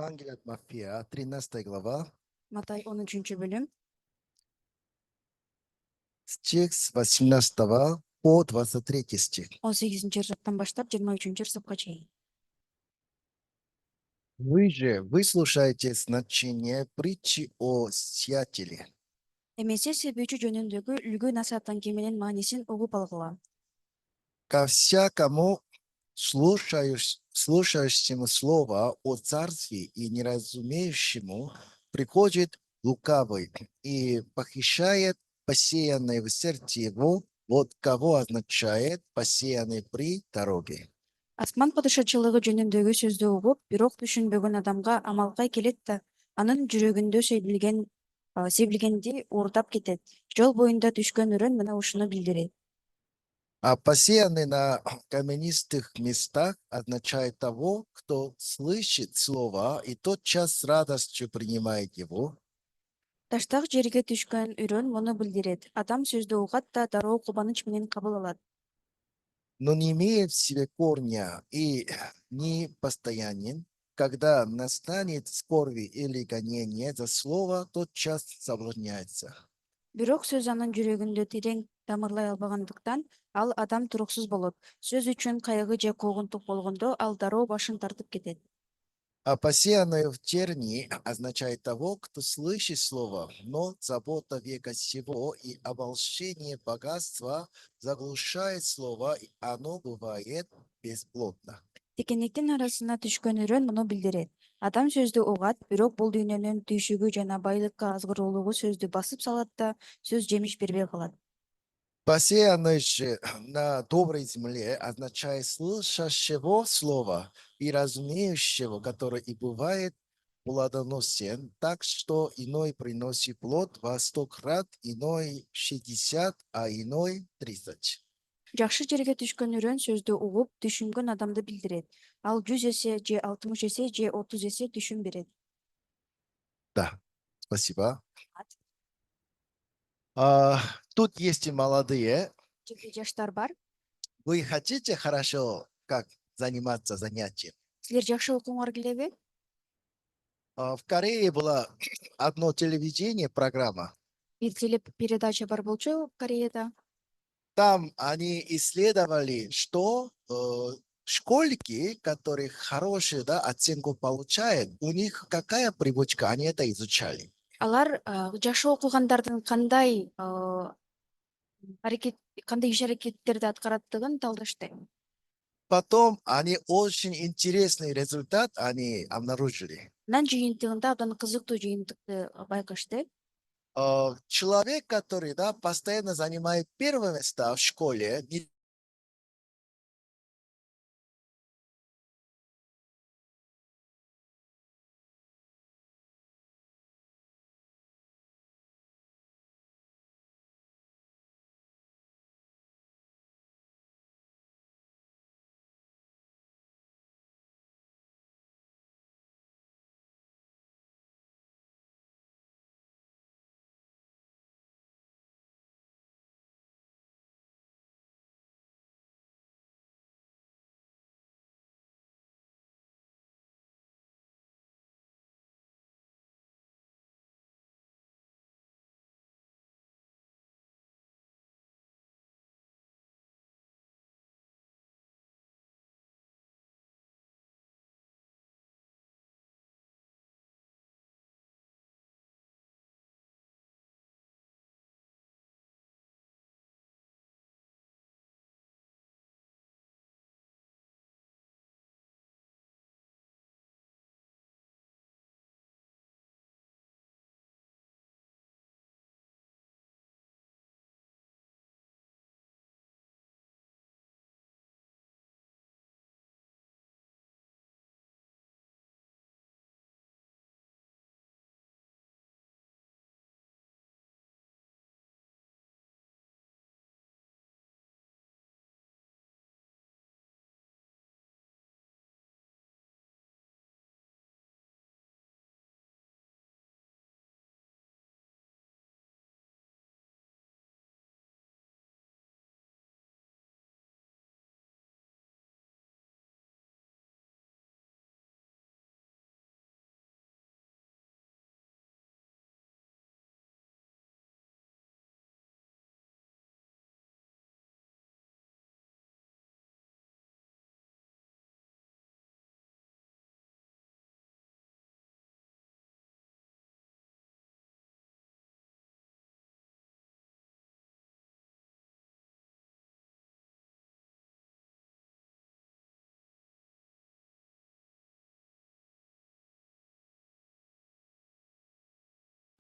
Евангелие от Матфея, 13 глава, Матай 13 bölüm стих с 18 по 23 стих. 18 ырсыктан баштап 23 ырсыкка чейин. Вы же выслушаете значение притчи о сеятеле. Эмесе себүүчү жөнүндөгү үлгү насааттан кеменин маанисин угуп алгыла. Ко всякому слушающему слово о царстве и неразумеющему приходит лукавый и похищает посеянное в сердце его, вот кого означает посеянный при дороге. Асман падышачылыгы жөнүндөгү сөздү угуп, бирок түшүнбөгөн адамга амалкай келет да, анын жүрөгүндө себилгенди уурдап кетет. Жол боюнда түшкөн үрөн мына ушуну билдирет. А посеянный на каменистых местах означает того, кто слышит слово и тотчас с радостью принимает его, Таштак жерге түшкөн үрөн муну билдирет. Адам сөздү угат да дароо кубаныч менен кабыл алат. но не имеет в себе корня и не постоянен. Когда настанет скорби или гонение за слово, тотчас соблазняется. Бирок сөз анын жүрөгүндө терең тамырлай албагандыктан, ал адам туруксуз болот. Сөз үчүн кайгы же куугунтук болгондо ал дароо башын тартып кетет. А посеянное в тернии означает того, кто слышит слово, но забота века сего и обольщение богатства заглушает слово, и оно бывает бесплодно. Текенектин арасына түшкөн үрөн муну билдирет. Адам сөздү угат, бирок бул дүйнөнүн түйшүгү жана байлыкка азгыроолугу сөздү басып салат да, сөз жемиш бербей калат. Посеянное же на доброй земле означает слышащего слова и разумеющего, который и бывает плодоносен, так что иной приносит плод во 100 крат, иной 60, а иной 30. Жакшы жерге түшкөн үрөн сөздү угуп, түшүнгөн адамды билдирет. Ал 100 эсе же 60 эсе же 30 эсе түшүн берет. Да, спасибо. А, тут есть и молодые. Жерде жаштар бар. Вы хотите хорошо как заниматься занятием? Силер жакшы окууңар келеби? В Корее было одно телевидение, программа. Бир телепередача бар болчу Кореяда. Там они исследовали, что школьники, которые хорошую, да, оценку получают, у них какая привычка, они это изучали. Алар жакшы окугандардын кандай иш аракеттерди аткараттыгын талдашты. Потом они очень интересный результат они обнаружили. Анан жыйынтыгында абдан кызыктуу жыйынтыкты байкашты. Человек, который, да, постоянно занимает первое место в школе, не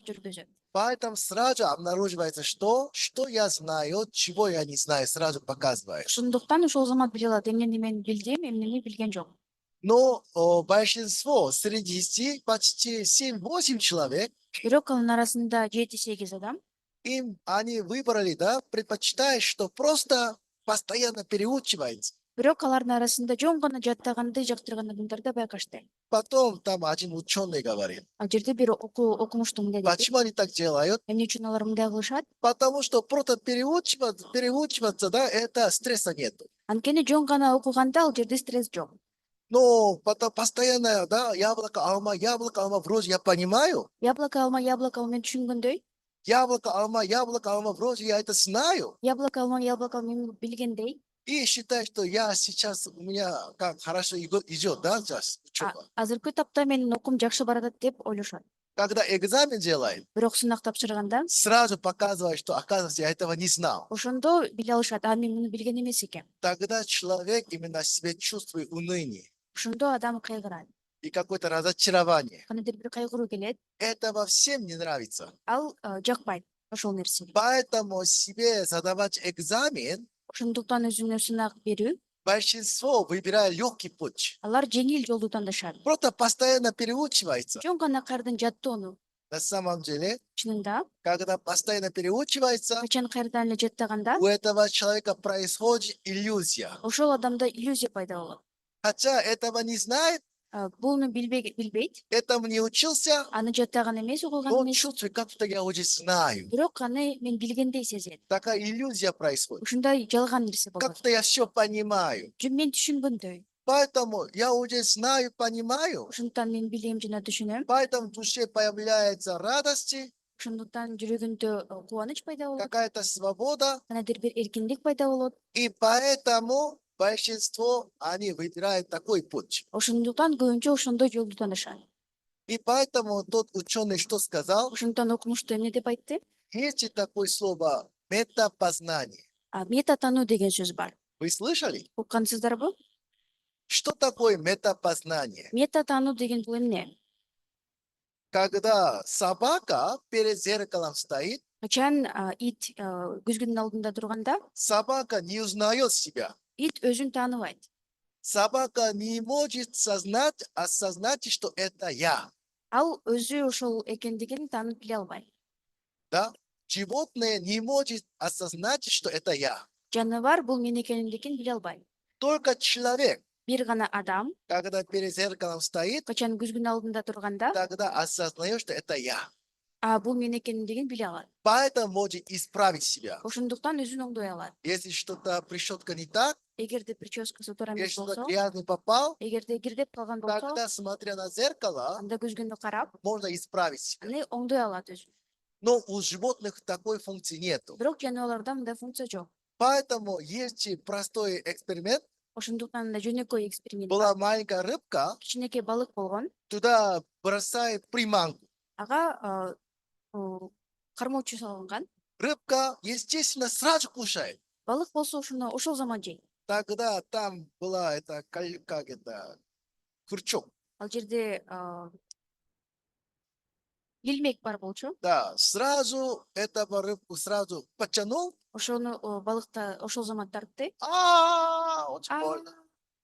жүргүзөт. Поэтому сразу обнаруживается, что я знаю, чего я не знаю, сразу показывает. Ошондуктан ошол замат биле алат, эмнени мен билдим, эмнени билген жок. Но большинство, среди 10, почти 7-8 человек, Бирок анын арасында 7-8 адам они выбрали, да, предпочитают, что просто постоянно переучивается. бирок алардын арасында жөн гана жаттаганды жактырган адамдар да байкашты. Потом там один ученый говорит, Ал жерде бир окумуштуу мындай деди. почему они так делают? Эмне үчүн алар мындай кылышат? Потому что просто переучиваться, да, это стресса нету. Анткени жөн гана окуганда ал жерде стресс жок. Но постоянно, да, яблоко, алма, вроде я понимаю. Яблоко, алма мен түшүнгөндөй. Яблоко, алма, вроде я это знаю. Яблоко, алма мен билгендей. И считаю, что я сейчас, у меня как хорошо идет, да, сейчас учеба. Азыркы тапта менин окуум жакшы барат деп ойлошот. Когда экзамен делаем, Бирок сынак тапшырганда сразу показывает, что, оказывается, я этого не знал. ошондо биле алышат, мен муну билген эмес экен. Тогда человек именно себя чувствует уныние Ошондо адам кайгырат. и какое-то разочарование. Кандайдыр бир кайгыруу келет. Этого всем не нравится. Ал жакпайт ошол нерсени. Поэтому себе задавать экзамен, Ошондуктан өзүнө сынак берүү, большинство выбирает легкий путь. алар жеңил жолду тандашат. Просто постоянно переучивается. Жөн гана кайрадан жаттоону. На самом деле, Чынында, когда постоянно переучивается, качан кайрадан эле жаттаганда у этого человека происходит иллюзия. ошол адамда иллюзия пайда болот. Хотя этого не знает, Буну билбейт, этому не учился, аны жаттаган эмес, окуган но эмес. чувствует, как-то я уже знаю. Бирок аны мен билгендей сезет. Такая иллюзия происходит. Ушундай жалган нерсе болот. Как-то я все понимаю. Мен түшүнгөндөй. Поэтому я уже знаю, понимаю. Ошондуктан мен билем жана түшүнөм. Поэтому в душе появляется радость, Ошондуктан жүрөгүндө кубаныч пайда болот. какая-то свобода. Кандайдыр бир эркиндик пайда болот. И поэтому большинство, они выбирают такой путь. Ошондуктан көбүнчө ошондой жолду тандашат. И поэтому тот ученый что сказал? Ошондуктан окумуштуу эмне деп айтты? Есть такое слово метапознание. Мета таануу деген сөз бар. Вы слышали? Уккансыздарбы? Что такое метапознание? Мета таануу деген бул эмне? Когда собака перед зеркалом стоит, Качан ит көзгүнүн алдында турганда, собака не узнает себя. ит өзүн тааныбайт. Собака не может осознать, что это я. Ал өзү ошол экендигин таанып биле албайт. Да? Животное не может осознать, что это я. Жаныбар бул мен экендигин биле албайт. Только человек, Бир гана адам, когда перед зеркалом стоит, качан көзгүнүн алдында турганда, тогда осознает, что это я. бул мен экендигин биле алат. Поэтому может исправить себя. Ошондуктан өзүн оңдой алат. Если что-то прищетка не так, Эгерде прическасы туура если эмес что-то болсо, грязный попал, эгерде кирдеп калган болсо, тогда, смотря на зеркало, анда көзгүнү карап, можно исправить себя. аны оңдой алат өзү. Но у животных такой функции нету. Бирок жаныбарларда мындай функция жок. Поэтому есть простой эксперимент. Ошондуктан да жөнөкөй эксперимент Была бар. маленькая рыбка, Кичинекей балык болгон. туда бросает приманку. Ага кармоочу салынган. Рыбка, естественно, сразу кушает. Балык болсо ошол замат жейт. Тогда там была крючок. Ал жерде илмек бар болчу. Да, сразу этого рыбку сразу потянул. Ошону балыкта ошол замат тартты. Очень больно.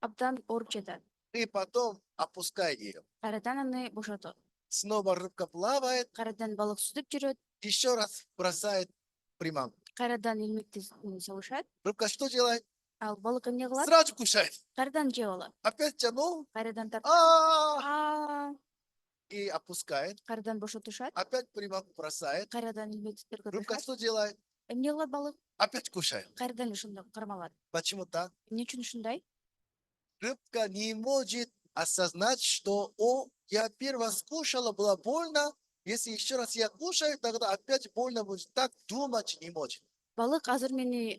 Абдан ооруп жатат. И потом опускает ее. Кайрадан аны бошотот. Снова рыбка плавает, Кайрадан балык сүзүп жүрөт. еще раз бросает приманку. Кайрадан илмекти салышат. Рыбка что делает? Ал балык эмне кылат? Сразу кушает. Кайрадан жеп алат. Опять тянул. Кайрадан тартып. И опускает. Кайрадан бошотушат. Опять приманку бросает. Кайрадан илмекти Рыбка тартышат. что делает? Эмне кылат балык? Опять кушает. Кайрадан ошондой кармалат. Почему так? Эмне үчүн ушундай? Рыбка не может осознать, что я первый раз кушала, было больно. Если еще раз я кушаю, тогда опять больно будет. Так думать не может. Балык азыр мени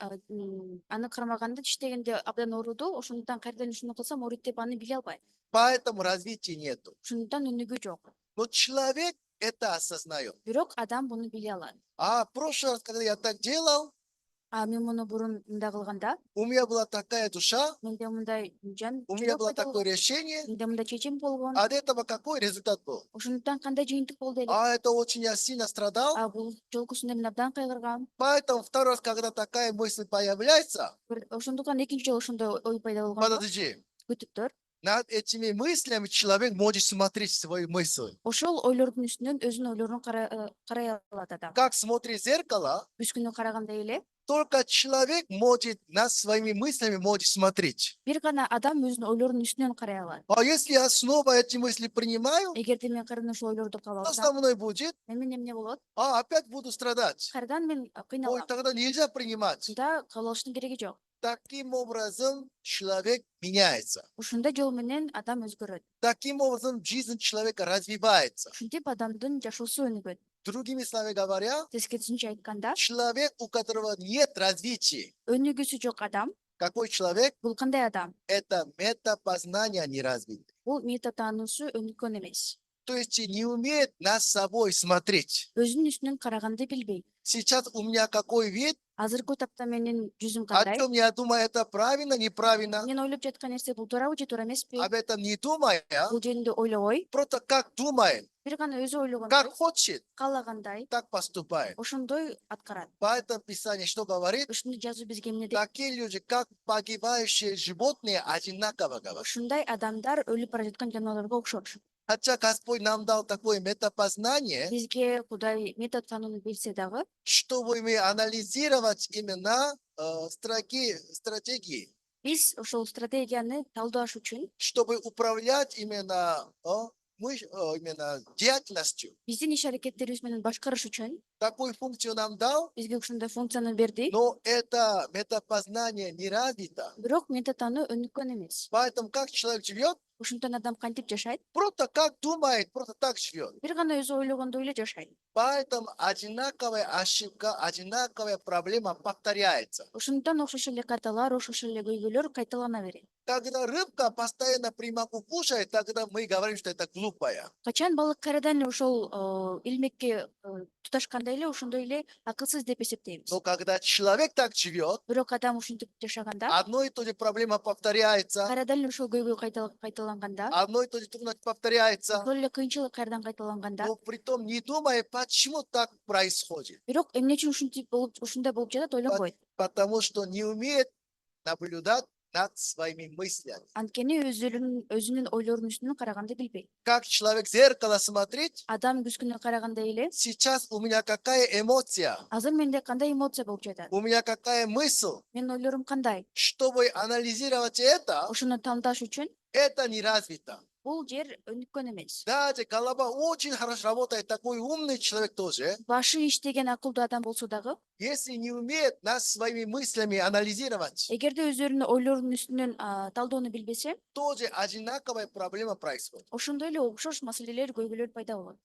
аны кармаганда тиштегенде абдан ооруду. Ошондуктан кайрадан ушуну кылсам ооруйт деп аны биле албайт. Поэтому развития нету. Ошондуктан өнүгүү жок. Но человек это осознает. Бирок адам буну биле алат. А в прошлый раз, когда я так делал, Мен муну бурун мындай кылганда, у меня была такая душа, менде мындай жан у меня жүрөк было пайда такое болгон, решение, менде мындай чечим болгон. от этого какой результат был? Ошондуктан кандай жыйынтык болду эле? А это очень я сильно страдал, Бул жолкусунда мен абдан кайгыргам. поэтому второй раз, когда такая мысль появляется, Ошондуктан экинчи жолу ошондой ой пайда болгондо, подожди, күтүп тур. над этими мыслями человек может смотреть свою мысль. Ошол ойлордун үстүнөн өзүнүн ойлорун карай алат адам. Как смотрит в зеркало, Түз күнү карагандай эле только человек может над своими мыслями может смотреть. бир гана адам өзүнүн ойлорунун үстүнөн карай алат. А если я снова эти мысли принимаю, Эгерде мен кайрадан ошол ойлорду кабыл что со алсам, мной будет? менин эмне болот? Опять буду страдать. Кайрадан мен Ой, кыйналам. тогда нельзя принимать. Мында кабыл алыштын кереги жок. Таким образом, человек меняется. Ушундай жол менен адам өзгөрөт. Таким образом, жизнь человека развивается. Ушинтип адамдын жашоосу өнүгөт. Другими словами говоря, Тескерисинче айтканда, человек, у которого нет развития, өнүгүүсү жок адам, какой человек? бул кандай адам? Это метапознание не развито. Бул мета таануусу өнүккөн эмес. То есть не умеет над собой смотреть. Өзүнүн үстүнөн караганды билбейт. Сейчас у меня какой вид? Азыркы этапта менин жүзүм О кандай? чем я думаю, это правильно, неправильно. Мен ойлоп жаткан нерсе бул туурабы же туура эмеспи? Об этом не думая, Бул жөнүндө ойлобой, просто как думает, бир гана өзү ойлогондой, как хочет, каалагандай так поступает. ошондой аткарат. Поэтому Писание что говорит? Ушуну жазуу бизге эмне дейт? Такие люди, как погибающие животные, одинаково говорят. Ушундай адамдар өлүп бара жаткан жаныбарларга окшош. Хотя Господь нам дал такое метапознание, Бизге Кудай метод танууну берсе дагы, чтобы мы анализировать именно стратегии, биз ошол стратегияны талдаш үчүн чтобы управлять именно, именно деятельностью. биздин иш аракеттерибиз менен башкарыш үчүн Такую функцию нам дал, бизге ушундай функцияны берди. но это метапознание не развито. Бирок метод тануу өнүккөн эмес. Поэтому как человек живет, Ошондон адам кантип жашайт? просто как думает, просто так живет. Бир гана өзү ойлогондой эле жашайт. Поэтому одинаковая ошибка, одинаковая проблема повторяется. Ошондуктан окшош эле каталар, окшош эле көйгөйлөр кайталана берет. Когда рыбка постоянно приманку кушает, тогда мы говорим, что это глупая. Качан балык кайрадан эле ошол илмекке туташкандай эле ошондой эле акылсыз деп эсептейбиз. Но когда человек так живет, Бирок адам ушинтип жашаганда, одно и то же проблема повторяется, кайрадан эле ошол көйгөй кайталанганда, одно и то же трудность повторяется, ошол эле кыйынчылык кайрадан кайталанганда, но притом не думая, почему так происходит. бирок эмне үчүн ушундай болуп жатат ойлонбойт. Потому что не умеет наблюдать над своими мыслями. Анткени өзүнүн ойлорунун үстүнөн караганды билбейт. Как человек в зеркало смотреть, Адам күзгүнөн карагандай эле, сейчас у меня какая эмоция, азыр менде кандай эмоция болуп жатат? у меня какая мысль, Менин ойлорум кандай? чтобы анализировать это, Ошону тандаш үчүн это не развито. бул жер өнүккөн эмес. Даже голова очень хорошо работает, такой умный человек тоже. Башы иштеген акылдуу адам болсо дагы, Если не умеет нас своими мыслями анализировать, эгерде өздөрүнүн ойлорунун үстүнөн талдоону билбесе, тоже одинаковая проблема происходит. ошондой эле окшош маселелер, көйгөйлөр пайда болот.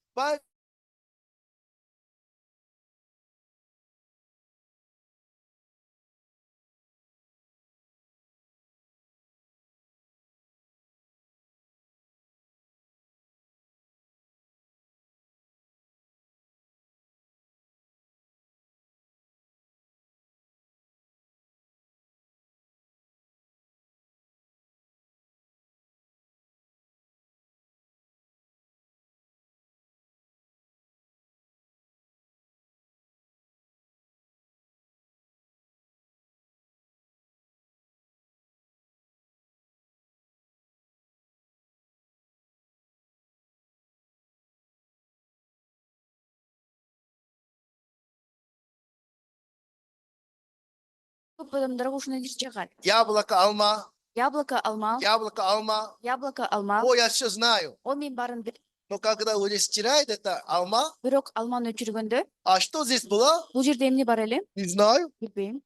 Көп адамдарга ушундай нерсе жагат. Яблоко, алма, Яблоко, алма, яблоко, алма. яблоко, алма. О, я все знаю. О, мен баарын билем. Но когда уже стирает это алма, Бирок алманы өчүргөндө, а что здесь было? бул жерде эмне бар эле? Не знаю. Билбейм.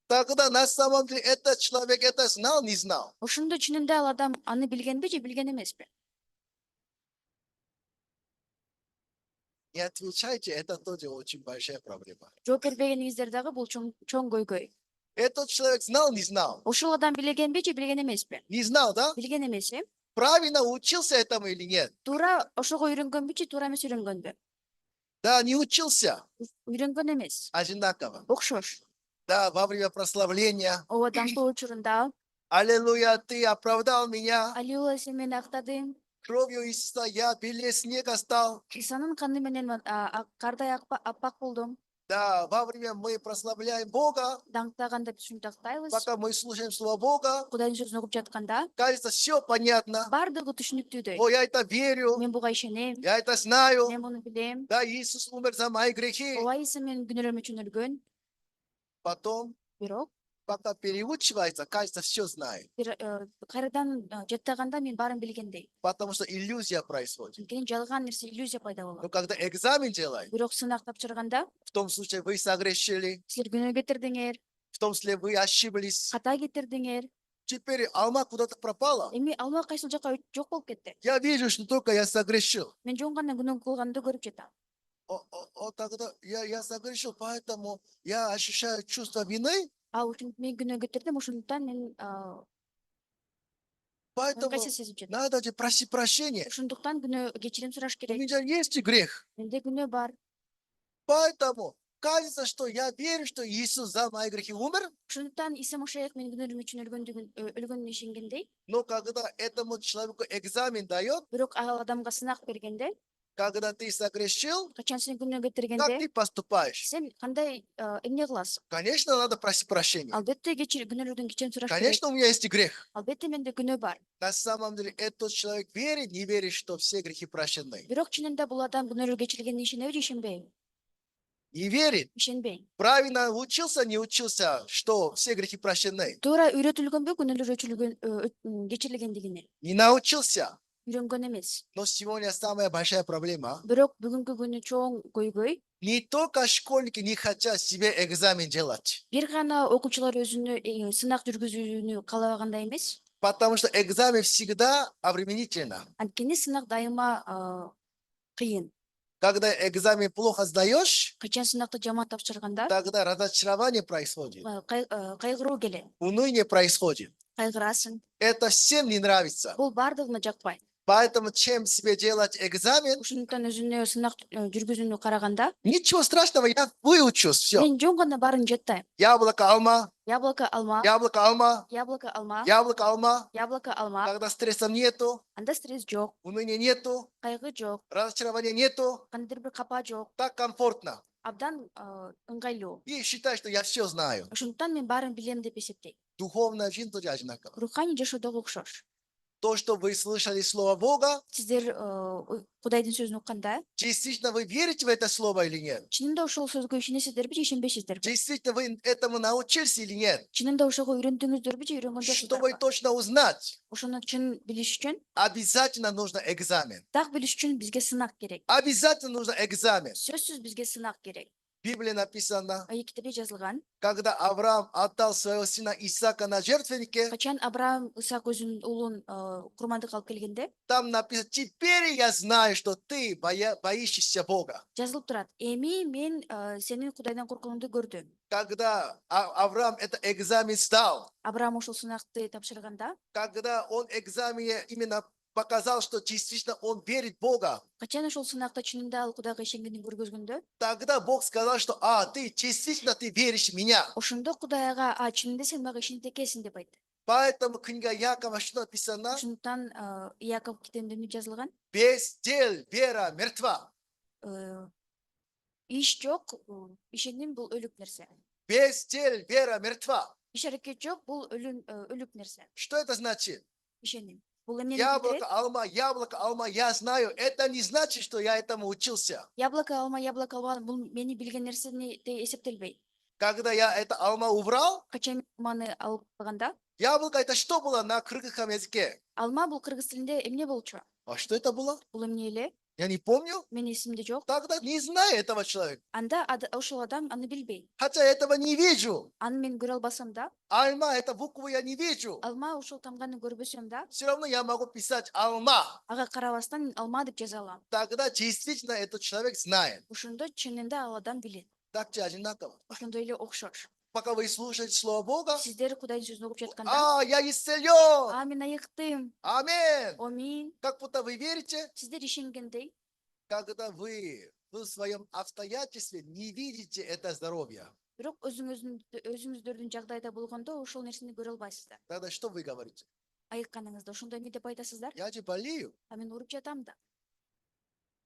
Тогда на самом деле этот человек это знал, не знал. Ошондо чынында ал адам аны билгенби же билген эмеспи? Не отвечайте, это тоже очень большая проблема. Жооп бербегениңиздер дагы бул чоң көйгөй. Этот человек знал, не знал. Ошол адам билгенби же билген эмеспи? Не знал, да? Билген эмес, э? Правильно учился этому или нет? Туура ошого үйрөнгөнбү же туура эмес үйрөнгөнбү? Да, не учился. Үйрөнгөн эмес. Одинаково. Окшош. Да, во время прославления. ооба даңкы учурунда Аллилуйя, ты оправдал меня. аллилуйя сен мени актадың. Кровью Иисуса я белее снега стал. Исанын каны менен кардай аппак болдум. Да, во время мы прославляем Бога, Даңктаганда биз ушинтип тактайбыз. пока мы слушаем Слово Бога, Кудайдын сөзүн угуп жатканда кажется, все понятно. баардыгы түшүнүктүүдөй. О, я это верю, Мен буга ишенем, я это знаю. мен муну билем. Да, Иисус умер за мои грехи. Ооба Иса менин күнөөлөрүм үчүн өлгөн. Потом, Бирок пока переучивается, кажется, все знает. кайрадан жаттаганда мен баарын билгендей. Потому что иллюзия происходит. Анткени жалган нерсе иллюзия пайда Но болот. когда экзамен делает, Бирок сынак тапшырганда в том случае вы согрешили, силер күнөө кетирдиңер, в том случае вы ошиблись. ката кетирдиңер. Теперь алма куда-то пропала. Эми алма кайсыл жакка жок болуп кетти. Я вижу, что только я согрешил. Мен жөн гана күнөө кылганды көрүп жатам. Тогда я согрешил, поэтому я ощущаю чувство вины. Ушинтип мен күнөө кетирдим, ошондуктан мен Поэтому кайсы сезип жатам. надо же просить прощения. Ошондуктан күнөө кечирим сураш У керек. меня есть грех. Менде күнөө бар. Поэтому кажется, что я верю, что Иисус за мои грехи умер. Ошондуктан Иса Машаях менин күнөөлөрүм үчүн өлгөнүнө ишенгендей, Но когда этому человеку экзамен дает, бирок ал адамга сынак бергенде, когда ты согрешил, качан сен күнөө как кетиргенде, ты поступаешь? сен кандай эмне кыласың? Конечно, надо просить прощения. Албетте күнөөлөрдөн кечирим сураш керек. Конечно, у меня есть и грех. Албетте менде күнөө бар. На самом деле, этот человек верит, не верит, что все грехи прощены. Бирок чынында бул адам күнөөлөр кечирилгенине ишенеби же ишенбейби? Не верит. Ишенбейм. Правильно учился, не учился, что все грехи прощены. Туура үйрөтүлгөнбү күнөөлөр кечирилгендигине? Не научился. Үйрөнгөн эмес. Но сегодня самая большая проблема. Бирок бүгүнкү күнү чоң көйгөй Не только школьники не хотят себе экзамен делать. бир гана окуучулар өзүнө сынак жүргүзүүнү каалабагандай эмес. Потому что экзамен всегда обременительно. Анткени сынак дайыма кыйын. Когда экзамен плохо сдаешь, Качан сынакты жаман тапшырганда тогда разочарование происходит. кайгыруу келет. Уныние происходит. Кайгырасың. Это всем не нравится. Бул баардыгына жакпайт. Поэтому чем себе делать экзамен, Ошондуктан өзүнө сынак жүргүзүүнү караганда ничего страшного, я выучусь, все. мен жөн гана баарын жаттайм. Яблоко, алма, Яблоко, алма, яблоко, алма, яблоко, алма, яблоко, алма. яблоко, алма. Когда стресса нету, Анда стресс жок, уныния нету, кайгы жок, разочарования нету, кандайдыр бир капа жок. так комфортно. Абдан ыңгайлуу. И считай, что я все знаю. Ошондуктан мен баарын билем деп эсептейм. Духовная жизнь тоже одинаково. Руханий жашоодогу окшош. То, что вы слышали Слово Бога, Сиздер Кудайдын сөзүн укканда, действительно вы верите в это Слово или нет? чынында ошол сөзгө ишенесиздерби же ишенбейсиздерби? Действительно вы этому научились или нет? Чынында ошого үйрөндүңүздөрбү же үйрөнгөн Чтобы жоксуздарбы? точно узнать, Ошону чын билиш үчүн, обязательно нужно экзамен. так билиш үчүн бизге сынак керек. Обязательно нужно экзамен. Сөзсүз бизге сынак керек. В Библии написано, Китепте жазылган, когда Авраам отдал своего сына Исаака на жертвеннике, качан Абрахам Исаак өзүнүн уулун курмандыкка алып келгенде, там написано, теперь я знаю, что ты боишься Бога. жазылып турат: эми мен сенин Кудайдан коркуңду көрдүм. Когда Авраам этот экзамен сдал, Абрахам ошол сынакты тапшырганда, когда он экзамене именно показал, что действительно он верит в Бога, качан ошол сынакта чынында ал Кудайга ишенгенин көргөзгөндө, тогда Бог сказал, что ты действительно ты веришь в меня. ошондо Кудай ага чынында сен мага ишенип экенсиң деп айтты. Поэтому книга Якова что написано? Ошондуктан Иаков китебинде эмне жазылган? Без дел вера мертва. Иш жок, ишеним бул өлүк нерсе. Без дел вера мертва. Иш аракет жок, бул өлүк нерсе. Что это значит? Ишеним. Бул эмнени билдирет? Яблоко, алма, я знаю. Это не значит, что я этому учился. Яблоко, алма, бул мени билген нерсе эсептелбейт. Когда я это алма убрал, Качан алманы алып калганда, яблоко это что было на кыргызском языке? алма бул кыргыз тилинде эмне болчу? А что это было? Бул эмне эле? Я не помню. Менин эсимде жок. Тогда не знаю этого человека. Анда ошол адам аны билбейт. Хотя я этого не вижу. Аны мен көрө албасам да, Алма, это букву я не вижу. алма ошол тамганы көрбөсөм да, Все равно я могу писать алма. ага карабастан мен алма деп жаза алам. Тогда действительно этот человек знает. Ошондо чынында ал адам билет. Так же одинаково. Ошондой эле окшош. Пока вы слушаете Слово Бога, Сиздер Кудайдын сөзүн угуп жатканда, я исцелен. мен айыктым, Аминь. амин. Как будто вы верите, Сиздер ишенгендей, когда вы в своем обстоятельстве не видите это здоровье. Бирок өзүңүздөрдүн жагдайда болгондо ошол нерсени көрө албайсыздар. Тогда что вы говорите? Айыкканыңызда ошондо эмне деп айтасыздар? Я же болею. А мен ооруп жатам да.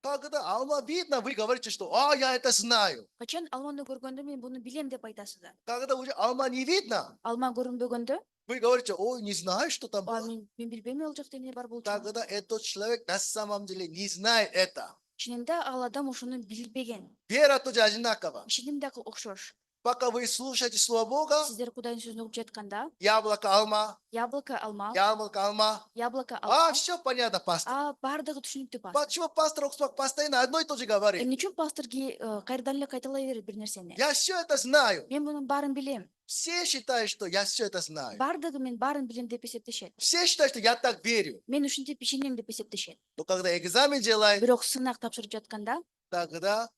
Когда алма видно, вы говорите, что я это знаю. Качан алманы көргөндө мен буну билем деп айтасыздар. Когда уже алма не видно, Алма көрүнбөгөндө, вы говорите, ой, не знаю, что там было. мен билбейм ал жакта эмне бар болчу. Тогда этот человек на самом деле не знает это. Чынында ал адам ошону билбеген. Вера тоже одинакова. Ишеним дагы окшош. Пока вы слушаете Слово Бога, Сиздер Кудайдын сөзүн угуп жатканда, яблоко, алма, яблоко алма, яблоко, алма. яблоко алма. Все понятно, пастор. Баардыгы түшүнүктүү пастор. Почему пастор Оксбак постоянно одно и то же говорит? Эмне үчүн пастор кайрадан эле кайталай берет бир нерсени? Я все это знаю. Мен мунун баарын билем. Все считают, что я все это знаю. Баардыгы мен баарын билем деп эсептешет. Все считают, что я так верю. Мен ушинтип ишенем деп эсептешет. Но когда экзамен делает, Бирок сынак тапшырып жатканда, тогда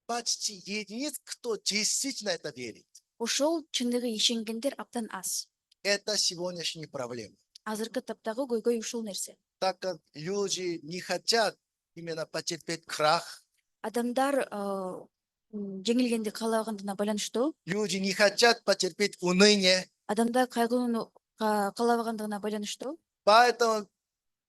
почти единиц, кто действительно это верит. ошол чындыгы ишенгендер абдан аз. Это сегодняшняя проблема. Азыркы таптагы көйгөй ушул нерсе. Так как люди не хотят именно потерпеть крах, Адамдар жеңилгенди каалабагандыгына байланыштуу, люди не хотят потерпеть уныние, адамдар кайгууну каалабагандыгына байланыштуу, поэтому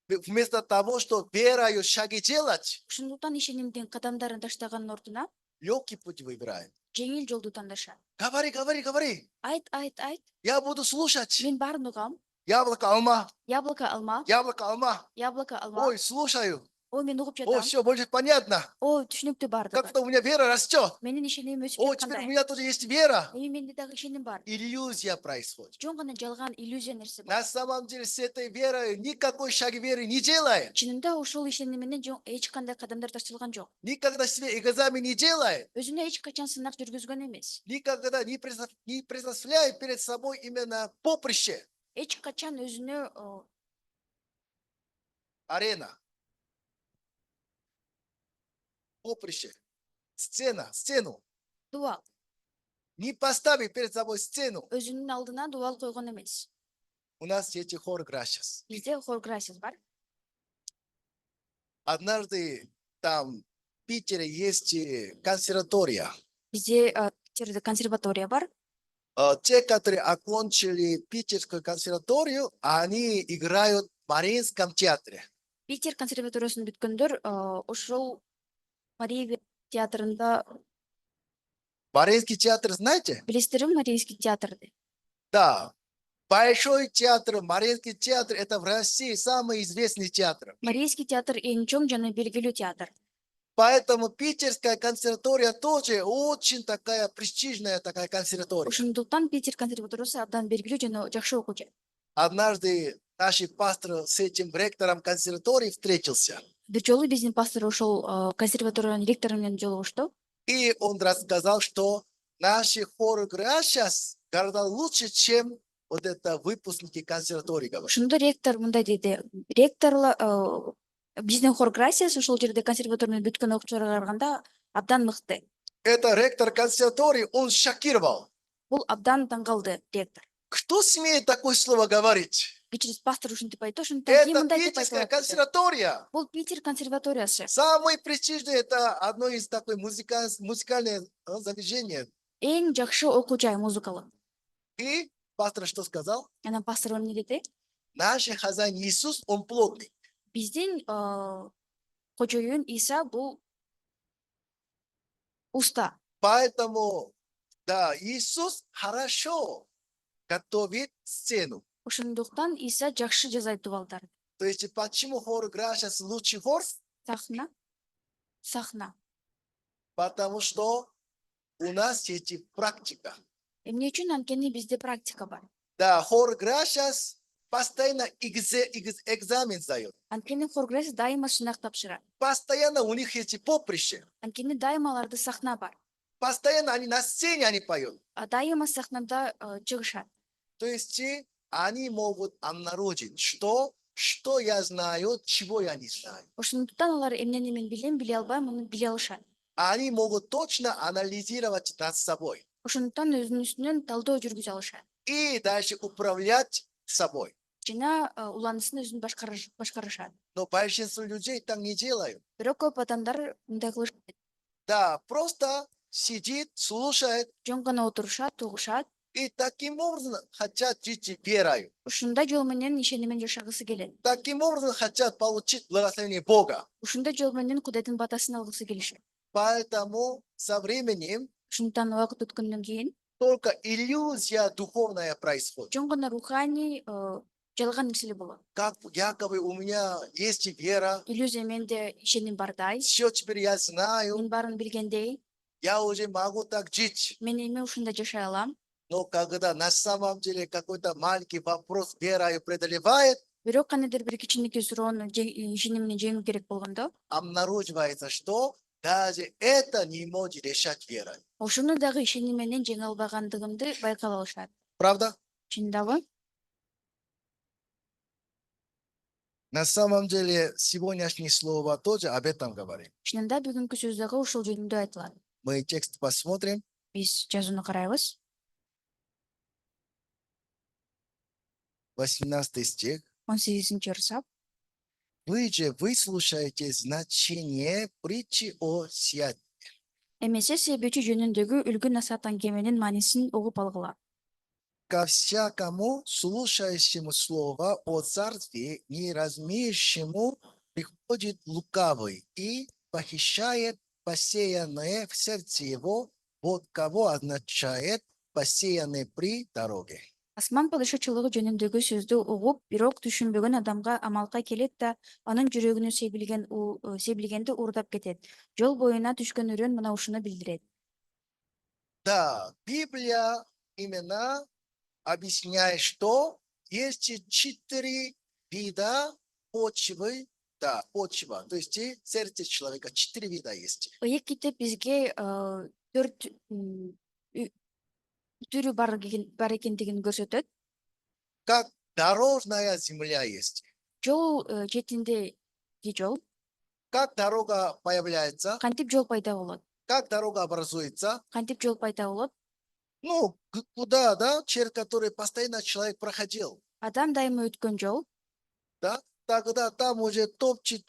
вместо того, что верою шаги делать, ошондуктан ишенимдин кадамдарын таштаганын ордуна легкий путь выбирают. жеңил жолду тандашат. Говори, говори, говори. Айт. Я буду слушать. Мен баарын угам. Яблоко, алма, Яблоко алма, яблоко, алма. яблоко алма. Ой, слушаю. Ой, мен угуп Ой, жатам. все, больше понятно. Ой, түшүнүктүү баардыгы. Как-то у меня вера растет. Менин ишенимим өсүп Ой, теперь у жаткандай. меня тоже есть вера. Эми менде дагы ишеним бар. Иллюзия происходит. Жөн гана жалган иллюзия нерсе бар. На самом деле с этой верой никакой шаг веры не делает. Чынында ошол ишеним менен эч кандай кадамдар ташталган жок. Никогда себе экзамен не делает. Өзүнө эч качан сынак жүргүзгөн эмес. Никогда не предоставляет перед собой именно поприще, Эч качан өзүнө арена, поприще, сцену. дубал, Не поставит перед собой сцену. өзүнүн алдына дубал койгон эмес. У нас есть хор Грасиас. Бизде хор Грасиас бар. Однажды там в Питере есть консерватория. Бизде Питерде консерватория бар. Те, которые окончили Питерскую консерваторию, они играют в Мариинском театре. Питер консерваториясын бүткөндөр ошол Мария театрында, Мариинский театр знаете? билесиздерби Мариинский театрды? Да. Большой театр, Мариинский театр, это в России самый известный театр. Мариинский театр эң чоң жана белгилүү театр. Поэтому Питерская консерватория тоже очень такая престижная такая консерватория. Ошондуктан Питер консерваториясы абдан белгилүү жана жакшы окуу жай. Однажды наш пастор с этим ректором консерватории встретился. Бир жолу биздин пастор ошол консерваториянын ректору менен жолугушту. И он рассказал, что наши хоры сейчас гораздо лучше, чем вот это выпускники консерватории. Ошондо ректор мындай деди. Ректорлор биздин хор Грасиас ошол жерде консерваторияны бүткөн окуучуларга караганда абдан мыкты. Это ректор консерватории, он шокировал. Бул абдан таң калды ректор. Кто смеет такое слово говорить? Кичириз пастор ушинтип айтты, ошондуктан ким Это мындай деп Питерская айтылат? консерватория. Бул Питер консерваториясы. Самый престижный, это одно из такой музыкальное заведение. Эң жакшы окуу жай музыкалык. И пастор что сказал? Анан пастор эмне деди? Наш хозяин Иисус, он плотный. Биздин кожоюн Иса бул уста. Поэтому, да, Иисус хорошо готовит сцену. Ошондуктан Иса жакшы жасайт дубалдарды. То есть, почему хор Грасиас лучший хор? Сахна. Потому что у нас есть практика. Эмне үчүн? Анткени бизде практика бар. Да, хор Грасиас постоянно экзамен сдает. Анткени хор Грасиас дайыма сынак тапшырат. Постоянно у них есть поприще. Анткени дайыма аларда сахна бар. Постоянно они на сцене они поют. Дайыма сахнада чыгышат. То есть они могут обнаружить, что я знаю, чего я не знаю. Ошондуктан алар эмнени мен билем, биле албайм, муну биле алышат. Они могут точно анализировать над собой. Ошондуктан өзүнүн үстүнөн талдоо жүргүзө алышат. И дальше управлять собой. Жана уланысын өзүн башкарышат. Но большинство людей так не делают. Бирок көп адамдар мындай кылышат. Да, просто сидит, слушает, жөн гана отурушат, угушат. и таким образом хотят жить верою. Ушундай жол менен ишенимен жашагысы келет. Таким образом хотят получить благословение Бога. Ушундай жол менен Кудайдын батасын алгысы келишет. Поэтому со временем Ушундуктан убакыт өткөндөн кийин только иллюзия духовная происходит. жөн гана руханий жалган нерселер болот. Как якобы у меня есть вера, Иллюзия менде ишеним бардай, все теперь я знаю, мен баарын билгендей, я уже могу так жить. мен эми ушундай жашай алам. Но когда на самом деле какой-то маленький вопрос верою преодолевает, Бирок кандайдыр бир кичинекей суроону ишеним менен жеңүү керек болгондо, обнаруживается, что даже это не может решать верой. ошону дагы ишеним менен жеңе албагандыгымды байкап алышат. Правда? Чындабы? На самом деле сегодняшнее слово тоже об этом говорит. Чынында бүгүнкү сөз дагы ушул жөнүндө айтылат. Мы текст посмотрим. Биз жазууну карайбыз. 18 стих. 18-орсап. Вы же выслушаете значение притчи о сиятеле. Эмесе себечи жөнүндөгү үлгү насаатан кеменин маанисин угуп алгыла. Ко всякому слушающему слово о царстве, не разумеющему, приходит лукавый и похищает посеянное в сердце его, вот кого означает посеянное при дороге. Асман падышачылыгы жөнүндөгү сөздү угуп, бирок түшүнбөгөн адамга амалка келет да анын жүрөгүнө себилгенди уурдап кетет. Жол боюна түшкөн үрөн мына ушуну билдирет. Да, Библия именно объясняет, что есть 4 вида почвы, да, почва, то есть сердце человека 4 вида есть. Ыйык китеп бизге 4 түрү бар экендигин көрсөтөт. Как дорожная земля есть. Жол четинде жол, Как дорога появляется, кантип жол пайда болот, как дорога образуется. кантип жол пайда болот. Ну, куда, да, через который постоянно человек проходил, Адам дайыма өткөн жол, да, тогда там уже топчет,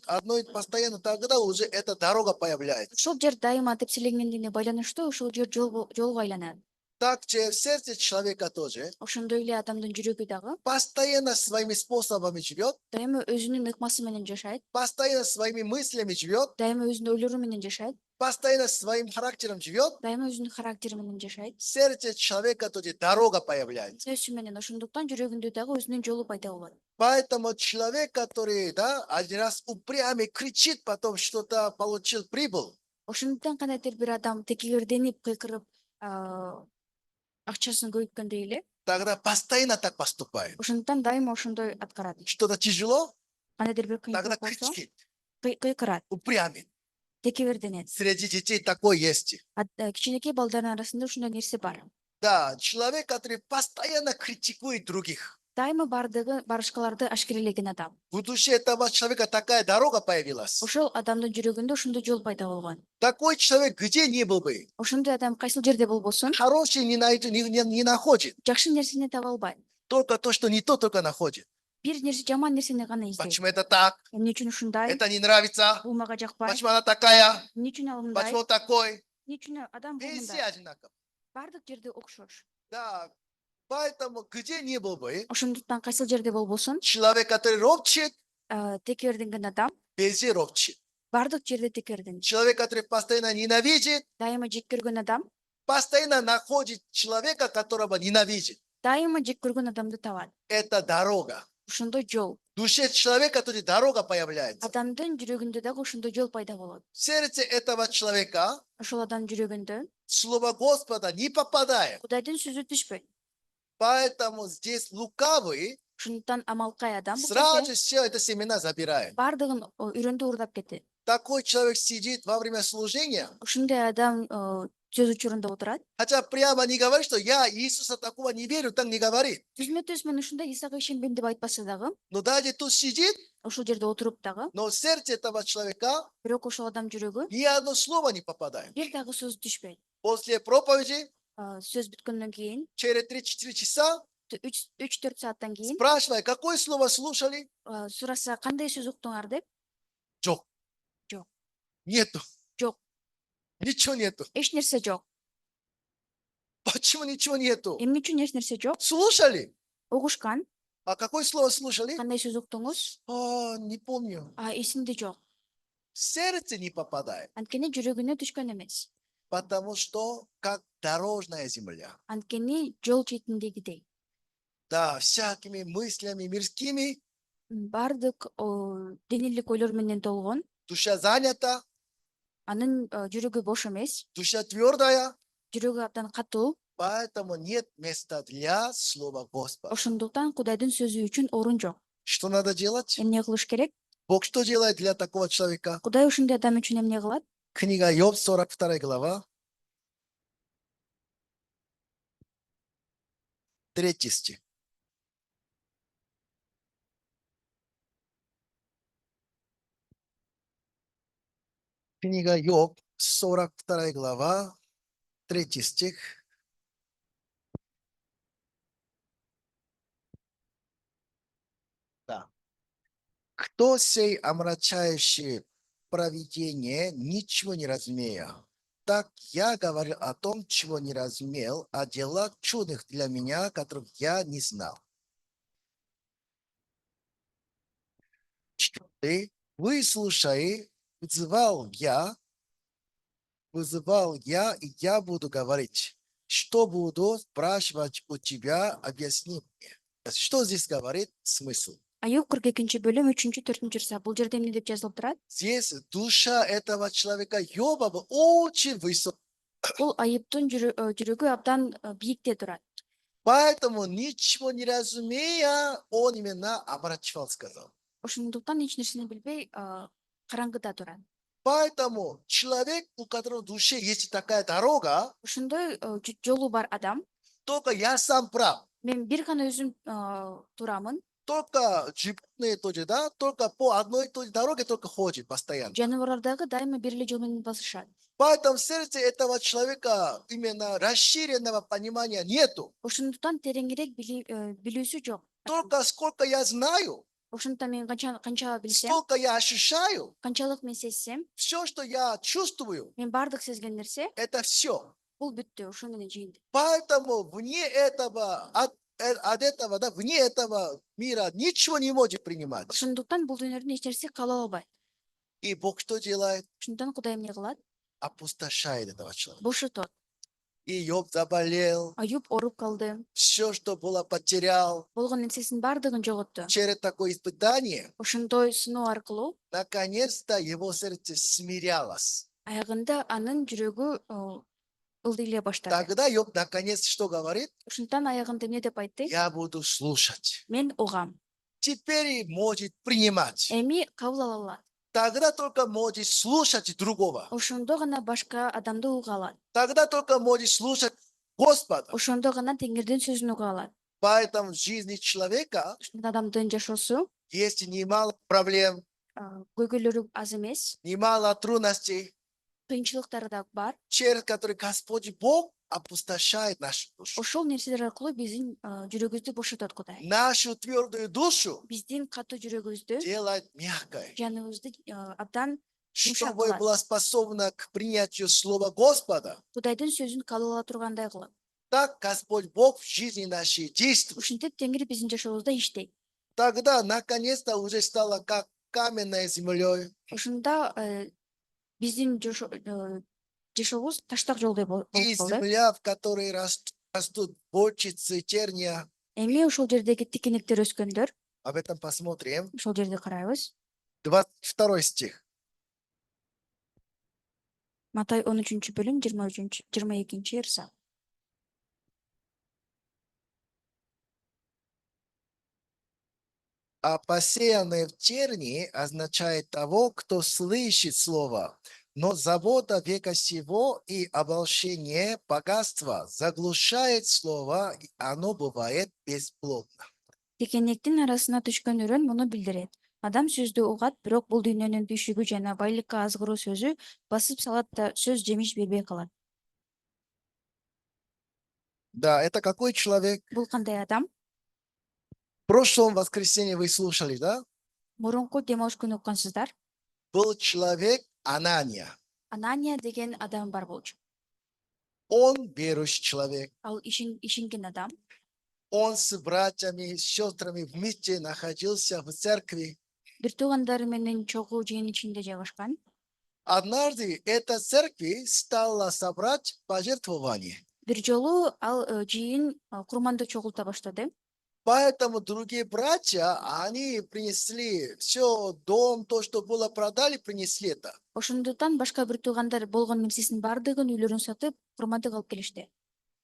одно постоянно, тогда уже эта дорога появляется. ушул жер дайыма тепселенгендигине байланыштуу ушул жер жолго айланат. Так в сердце человека тоже Ошондой эле адамдын жүрөгү дагы постоянно своими способами живет, дайыма өзүнүн ыкмасы менен жашайт, постоянно своими мыслями живет, дайыма өзүнүн ойлору менен жашайт, постоянно своим характером живет. дайыма өзүнүн характери менен жашайт. В сердце человека тоже дорога появляется. Өзү менен ошондуктан жүрөгүндө дагы өзүнүн жолу пайда болот. Поэтому человек, который, да, один раз упрямый кричит, потом что-то получил прибыль, Ошондуктан кандайдыр бир адам текигирденип кыйкырып акчасын көйүткөндөй эле, тогда постоянно так поступает. ошондуктан дайыма ошондой аткарат. Что-то тяжело, Кандайдыр бир тогда кыйынчылык болсо, кричит, кыйкырат, упрямый. текибирденет. Среди детей такой есть. Кичинекей балдардын арасында ушундай нерсе бар. Да, человек, который постоянно критикует других. Дайыма барышкаларды ашкерелеген адам. В душе этого человека такая дорога появилась. Ошол адамдын жүрөгүндө ошондой жол пайда болгон. Такой человек где не был бы, Ошондой адам кайсыл жерде болбосун, хороший не находит. жакшы нерсени таба албайт. Только то, что не то, только находит. Бир нерсе жаман нерсени гана издейт. Почему это так? Эмне үчүн ушундай? Это не нравится. Бул мага жакпайт. Почему она такая? Эмне үчүн ал мындай? Почему такой? Эмне үчүн адам бул Везде мындай? одинаково. Бардык жерде окшош. Да, поэтому где не был бы, Ошондуктан кайсыл жерде болбосун, человек, который ропчет, текебирденген адам везде ропчет. бардык жерде текебирденет. Человек, который постоянно ненавидит, Дайыма жек көргөн адам постоянно находит человека, которого ненавидит. дайыма жек көргөн адамды табат. Это дорога. Ошондой жол. В душе человека тоже дорога появляется. Адамдын жүрөгүндө дагы ошондой жол пайда болот. В сердце этого человека Ошол адамдын жүрөгүндө слово Господа не попадает. Кудайдын сөзү түшпөйт. Поэтому здесь лукавый Ошондуктан амалкай адам бул сразу жерде все это семена забирает. бардыгын үрөндү уурдап кетет. Такой человек сидит во время служения, Ушундай адам сөз учурунда отурат. хотя прямо не говорит, что я Иисуса такого не верю, так не говорит. Түзмө түз мен ушундай Исага ишенбейм деп айтпаса дагы, Но даже тут сидит, ошол жерде отуруп дагы, но в сердце этого человека бирок ошол адам жүрөгү ни одно слово не попадает. бир дагы сөз түшпөйт. После проповеди, Сөз бүткөндөн кийин через 3-4 часа, 3-4 сааттан кийин спрашивай, какое слово слушали? сураса кандай сөз уктуңар деп, Жок. Жок. Нету. жок. Ничего нету. эч нерсе жок. Почему ничего нету? Эмне үчүн эч нерсе жок? Слушали? Угушкан. А какое слово слушали? Кандай сөз уктуңуз? Не помню. Эсимде жок. В сердце не попадает. Анткени жүрөгүнө түшкөн эмес. Потому что как дорожная земля. Анткени жол четиндегидей. Да, всякими мыслями мирскими. Бардык денелик ойлор менен толгон. Душа занята. Анын жүрөгү бош эмес. Душа твердая. Жүрөгү абдан катуу. Поэтому нет места для слова Господа. Ошондуктан Кудайдын сөзү үчүн орун жок. Что надо делать? Эмне кылыш керек? Бог что делает для такого человека? Кудай ушундай адам үчүн эмне кылат? Книга Йов, 42 глава, 3 стих. Книга Йов, 42 глава, 3 стих. Да. Кто сей омрачающий провидение, ничего не разумея? Так я говорил о том, чего не разумел, о делах чудных для меня, которых я не знал. Четвертый. Выслушай, вызывал я, и я буду говорить. Что буду спрашивать у тебя, объясни мне. Что здесь говорит смысл? Аюб 42 бөлүм 3-4 жырса. Бул жерде эмне деп жазылып турат? Здесь душа этого человека Йоба была очень высокая. Бул Айыптын жүрөгү абдан бийикте турат. Поэтому, ничего не разумея, он именно омрачевал, сказал. Ошондуктан эч нерсени билбей караңгыда турат. Поэтому человек, у которого в душе есть такая дорога, Ошондой жолу бар адам, только я сам прав. мен бир гана өзүм турамын, Только животные тоже, да, только по одной и той же дороге только ходит постоянно. жаныбарлар дагы дайыма бир эле жол менен басышат. Поэтому в сердце этого человека именно расширенного понимания нету. Ошондуктан тереңирээк билүүсү жок. Только сколько я знаю, Ошондуктан мен канча билсем, столько я ощущаю, канчалык мен сезсем, все, что я чувствую, мен бардык сезген нерсе это все. бул бүттү, ошо менен жыйынды. Поэтому вне этого, от этого, да, вне этого мира ничего не может принимать. Ошондуктан бул дүйнөдөн эч нерсе кала албайт. И Бог что делает? Ошондуктан Кудай эмне кылат? Опустошает этого человека. Бошотот. И Йоб заболел, Аюб оруп калды. все, что было, потерял. Болгон нерсесин бардыгын жоготту. Через такое испытание, Ошондой сыноо аркылуу наконец-то его сердце смирялось. аягында анын жүрөгү ылдыйлай баштады. Тогда Йоб наконец что говорит? Ошондуктан аягында эмне деп айтты? Я буду слушать. Мен угам. Теперь может принимать. Эми кабыл ала алат. Тогда только может слушать другого. Ошондо гана башка адамды уга алат. Тогда только может слушать Господа. Ошондо гана Теңирдин сөзүн уга алат. Поэтому в жизни человека Ошондо адамдын жашоосу есть немало проблем, көйгөйлөрү аз эмес, немало трудностей, кыйынчылыктары да бар. через которые Господь Бог опустошает нашу душу. Ошол нерселер аркылуу биздин жүрөгүбүздү бошотот Кудай. Нашу твердую душу Биздин катуу жүрөгүбүздү, делает мягкой, жаныбызды абдан чтобы кылат. была способна к принятию Слова Господа. Кудайдын сөзүн кабыл ала тургандай кылып. Так Господь Бог в жизни нашей действует. Ушинтип Теңир биздин жашообузда иштейт. Тогда наконец-то уже стало как каменной землей. Ошондо биздин жашообуз таштак жолдой болуп И калды. земля, в которой растут горчицы, терния. Эми ошол жердеги тикенектер өскөндөр, Об этом посмотрим. ошол жерди карайбыз. 22 стих. Матай 13 бөлүм 22 ырса. А посеянный в тернии означает того, кто слышит слово, но забота века сего и обольщение богатства заглушает слово, и оно бывает бесплодно. Тикенектин арасына түшкөн өрөн муну билдирет. Адам сөздү угат, бирок бул дүйнөнүн түйшүгү жана байлыкка азгыруу сөзү басып салат да сөз жемиш бербей калат. Да, это какой человек? Бул кандай адам? В прошлом воскресенье вы слушали, да? Мурунку демалыш күнү уккансыздар. Был человек Анания. Анания деген адам бар болчу. Он верующий человек. Ал ишенген адам. Он с братьями, с сестрами вместе находился в церкви. Бир туугандары менен чогуу жыйын ичинде жайгашкан. Однажды эта церковь стала собрать пожертвования. Бир жолу ал жыйын курманды чогулта баштады. Поэтому другие братья, они принесли все, дом, то, что было, продали, принесли это. Ошондуктан башка бир туугандар болгон нерсесин баардыгын үйлөрүн сатып, курмандык алып келишти.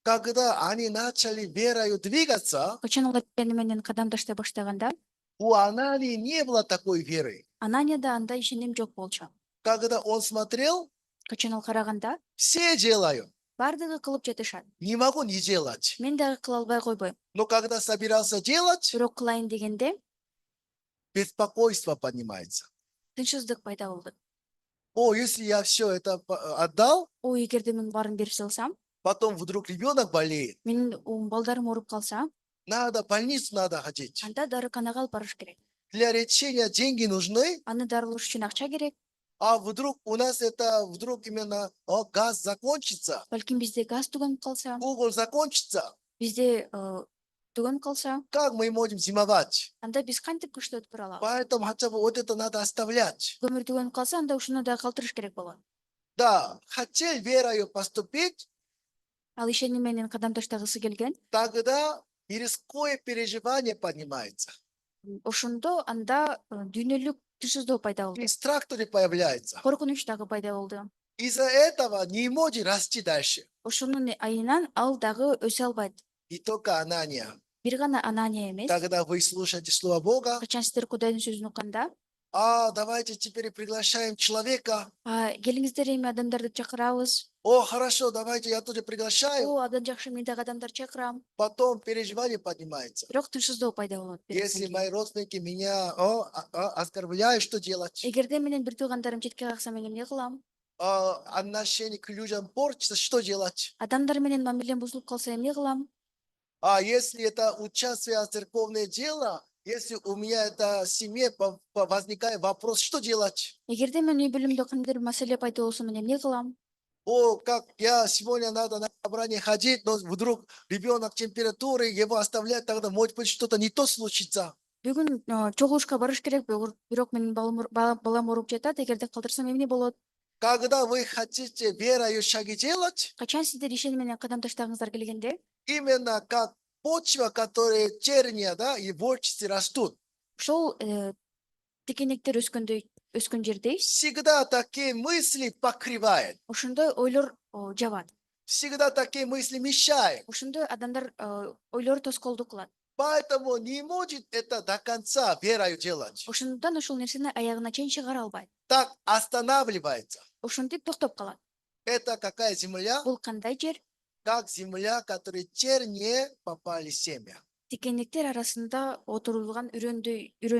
Когда они начали верою двигаться, Качан алар ишени менен кадам таштай баштаганда, у Анании не было такой веры. Ананияда андай ишеним жок болчу. Когда он смотрел, Качан ал караганда, все делают. баардыгы кылып жатышат. Не могу не делать. Мен дагы кыла албай койбойм. Но когда собирался делать, Бирок кылайын дегенде, беспокойство поднимается. тынчсыздык пайда болду. О, если я все это отдал, Эгерде мен баарын берип салсам, потом вдруг ребенок болеет, менин балдарым ооруп калса, надо больницу надо ходить. анда дарыканага алып барыш керек. Для лечения деньги нужны, Аны дарылаш үчүн акча керек. а вдруг у нас это вдруг именно газ закончится, Балким бизде газ түгөнүп калса, уголь закончится, бизде түгөнүп калса, как мы можем зимовать? анда биз кантип кышты өткөрө алабыз? Поэтому хотя бы вот это надо оставлять. Көмүр түгөнүп калса, анда ушуну да калтырыш керек болот. Да, хотел верою поступить, Ал ишеним менен кадам таштагысы келген. тогда мирское переживание поднимается. Ошондо анда дүйнөлүк тынчсыздоо пайда болду. И страх тоже появляется. Коркунуч дагы пайда болду. Из-за этого не может расти дальше. Ошонун айынан ал дагы өсө албайт. Не только Анания. Бир гана Анания эмес. Когда вы слушаете Слово Бога, Качан сиздер Кудайдын сөзүн укканда, давайте теперь приглашаем человека. келиңиздер эми адамдарды чакырабыз. О, хорошо, давайте я тоже приглашаю. Абдан жакшы, мен дагы адамдар чакырам. Потом переживание поднимается. Бирок тынчсыздоо пайда болот. Если мои родственники меня оскорбляют, что делать? Эгерде менен бир туугандарым четке какса, мен эмне кылам? Отношение к людям портится, что делать? Адамдар менен мамилем бузулуп калса, эмне кылам? Если это участие в церковное дело, если у меня это в семье возникает вопрос, что делать? Эгерде мен үй бүлүмдө кандайдыр маселе пайда болсо, мен эмне кылам? О, как я сегодня надо на собрание ходить, но вдруг ребенок температуры, его оставлять, тогда может быть что-то не то случится. Бүгүн чогулушка барыш керек, бирок менин балам ооруп жатат. Эгерде калтырсам эмне болот? Когда вы хотите верою шаги делать, Качан сиздер ишеним менен кадам таштагыңыздар келгенде, именно как почва, которая терния, да, и волчицы растут. ошол тикенектер өскөн жердей, Всегда такие мысли покрывает. ошондой ойлор жабат. Всегда такие мысли мешают. Ошондой адамдар ойлору тоскоолдук кылат. Поэтому не может это до конца верою делать. Ошондуктан ошол нерсени аягына чейин чыгара албайт. Так останавливается. Ошентип токтоп калат. Это какая земля? Бул кандай жер? Как земля, которой терние попали семя. Тикенектер арасында отурулган үрөн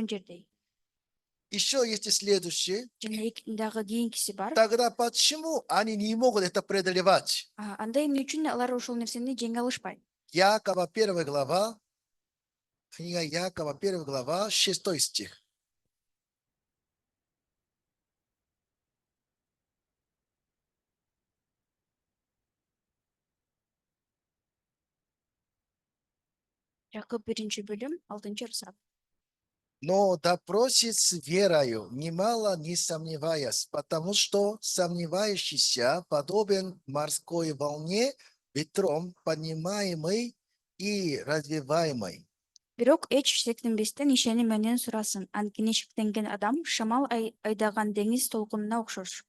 жердей. Еще есть и следующее. Жана дагы кийинкиси бар. Тогда почему они не могут это преодолевать? Анда эмне үчүн алар ошол нерсени жеңе алышпайт? Якова 1 глава, книга Якова 1 глава, 6 стих. Жакып 1-бөлүм 6-ырсак. Но да просит с верою, немало не сомневаясь, потому что сомневающийся подобен морской волне, ветром поднимаемый и развиваемый. Бирок эч сектенбестен ишеним менен сурасын. Анткени шектенген адам шамал айдаган деңиз толкунуна окшош.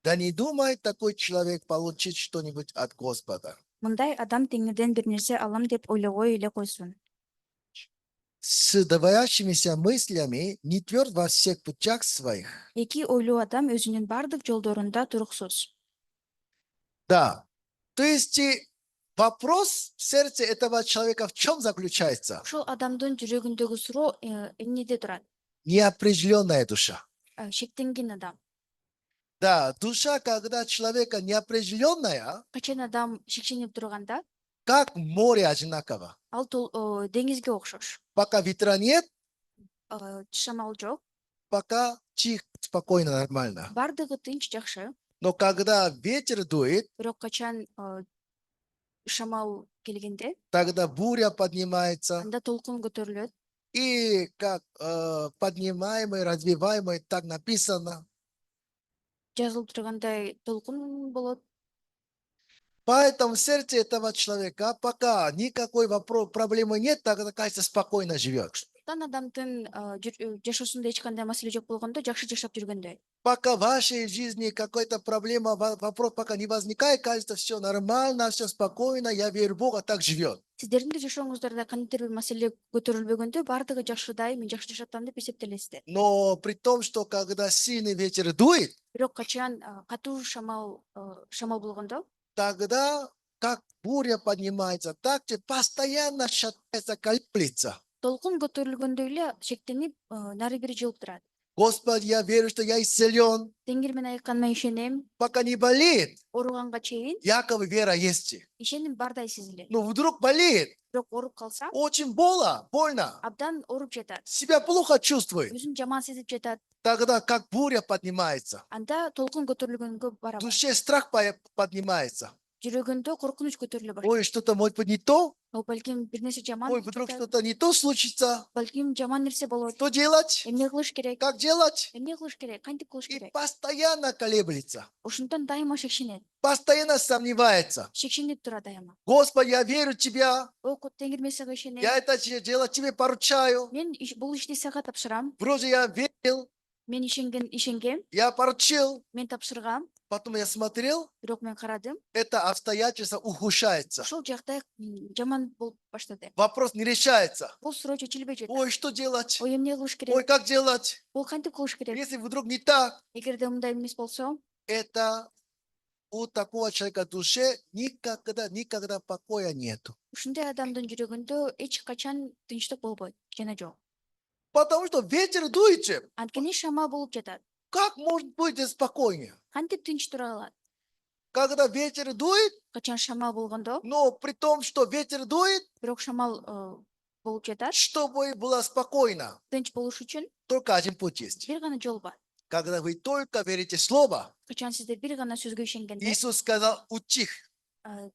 Да не думает такой человек получить что-нибудь от Господа. Мындай адам теңирден бир нерсе алам деп ойлобой эле койсун. С двоящимися мыслями не тверд во всех путях своих. Эки ойлуу адам өзүнүн бардык жолдорунда туруксуз. Да. То есть вопрос в сердце этого человека в чем заключается? Ошол адамдын жүрөгүндөгү суроо эмнеде турат? Неопределенная душа. Шектенген адам. Да, душа, когда человека неопределенная, Качан адам шекшенип турганда, как море одинаково. ал деңизге окшош. Пока ветра нет, Шамал жок, пока тихо, спокойно, нормально. бардыгы тынч, жакшы. Но когда ветер дует, Бирок качан шамал келгенде, тогда буря поднимается. анда толкун көтөрүлөт. И как поднимаемый, развиваемый, так написано. Жазылып тургандай толкун болот. Поэтому в сердце этого человека пока никакой вопрос, проблемы нет, тогда, кажется, спокойно живет. Тан адамдын жашоосунда эч кандай маселе жок болгондо жакшы жашап жүргөндөй. Пока в вашей жизни какая-то проблема, вопрос пока не возникает, кажется, все нормально, все спокойно, я верю в Бога, так живет. Сиздердин да жашооңуздарда кандайдыр бир маселе көтөрүлбөгөндө баардыгы жакшыдай, мен жакшы жашаптам деп эсептелесиздер. Но при том, что когда сильный ветер дует, Бирок качан катуу шамал болгондо, тогда как буря поднимается, так же постоянно шатается, колеблется. толкун көтөрүлгөндөй эле шектенип, нары бери жылып турат. Господи, я верю, что я исцелен. Теңир менен айтканыма ишенем, Пока не болит, ооруганга чейин якобы вера есть. ишеним бардай сезилет. Но вдруг болит, Бирок ооруп калса, очень больно, абдан ооруп жатат. себя плохо чувствует. Өзүн жаман сезип жатат. Тогда как буря поднимается, Анда толкун көтөрүлгөнгө в барабар. душе страх поднимается. Жүрөгүндө коркунуч көтөрүлө баштайт. Ой, что-то может быть не то. Балким бир нерсе жаман Ой, болуп вдруг жатат. что-то не то случится. Балким жаман нерсе болот. Что делать? Эмне кылыш керек? Как делать? Эмне кылыш керек? Кантип кылыш И керек? постоянно колеблется, Ошондон дайыма шекшенет. постоянно сомневается. Шекшенип турат дайыма. Господи, я верю в Тебя. О, Теңир, мен сага ишенем. Я это дело Тебе поручаю. Мен бул ишти сага тапшырам. Вроде я верил, Мен ишенгем. я поручил. Мен тапшыргам. Потом я смотрел, Бирок мен карадым. это обстоятельство ухудшается. Ошол жагдай жаман болуп баштады. Вопрос не решается. Бул суроо чечилбей жатат. Ой, что делать? Ой, эмне кылыш Ой, керек? как делать? Бул кантип кылыш керек? Если вдруг не так, Эгерде мындай эмес болсо, это у такого человека в душе никогда покоя нету. ушундай адамдын жүрөгүндө эч качан тынчтык болбойт жана жок. Потому что ветер дует же. Анткени шамал болуп жатат. Как может быть спокойнее? Кантип тынч тура алат? Когда ветер дует, Качан шамал болгондо, но при том, что ветер дует, бирок шамал болуп жатат, чтобы было спокойно, тынч болуш үчүн только один путь есть. бир гана жол бар. Когда вы только верите в Слово, Качан сиздер бир гана сөзгө ишенгенде, Иисус сказал, утих,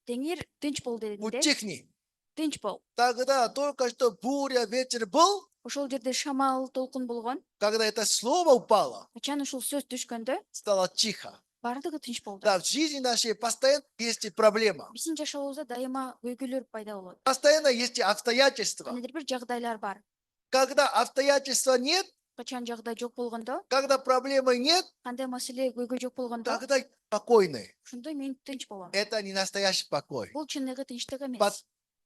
Теңир тынч бол дегенде, утихни. тынч бол. Тогда только что буря, ветер был, Ошол жерде шамал, толкун болгон. когда это слово упало, Качан ушул сөз түшкөндө, стало тихо. баардыгы тынч болду. Да, в жизни нашей постоянно есть проблема. Биздин жашообузда дайыма көйгөйлөр пайда болот. Постоянно есть обстоятельства. Кандайдыр бир жагдайлар бар. Когда обстоятельства нет, Качан жагдай жок болгондо, когда проблемы нет, кандай маселе көйгөй жок болгондо, тогда спокойны. ошондо мен тынч болом. Это не настоящий покой. Бул чыныгы тынчтык эмес.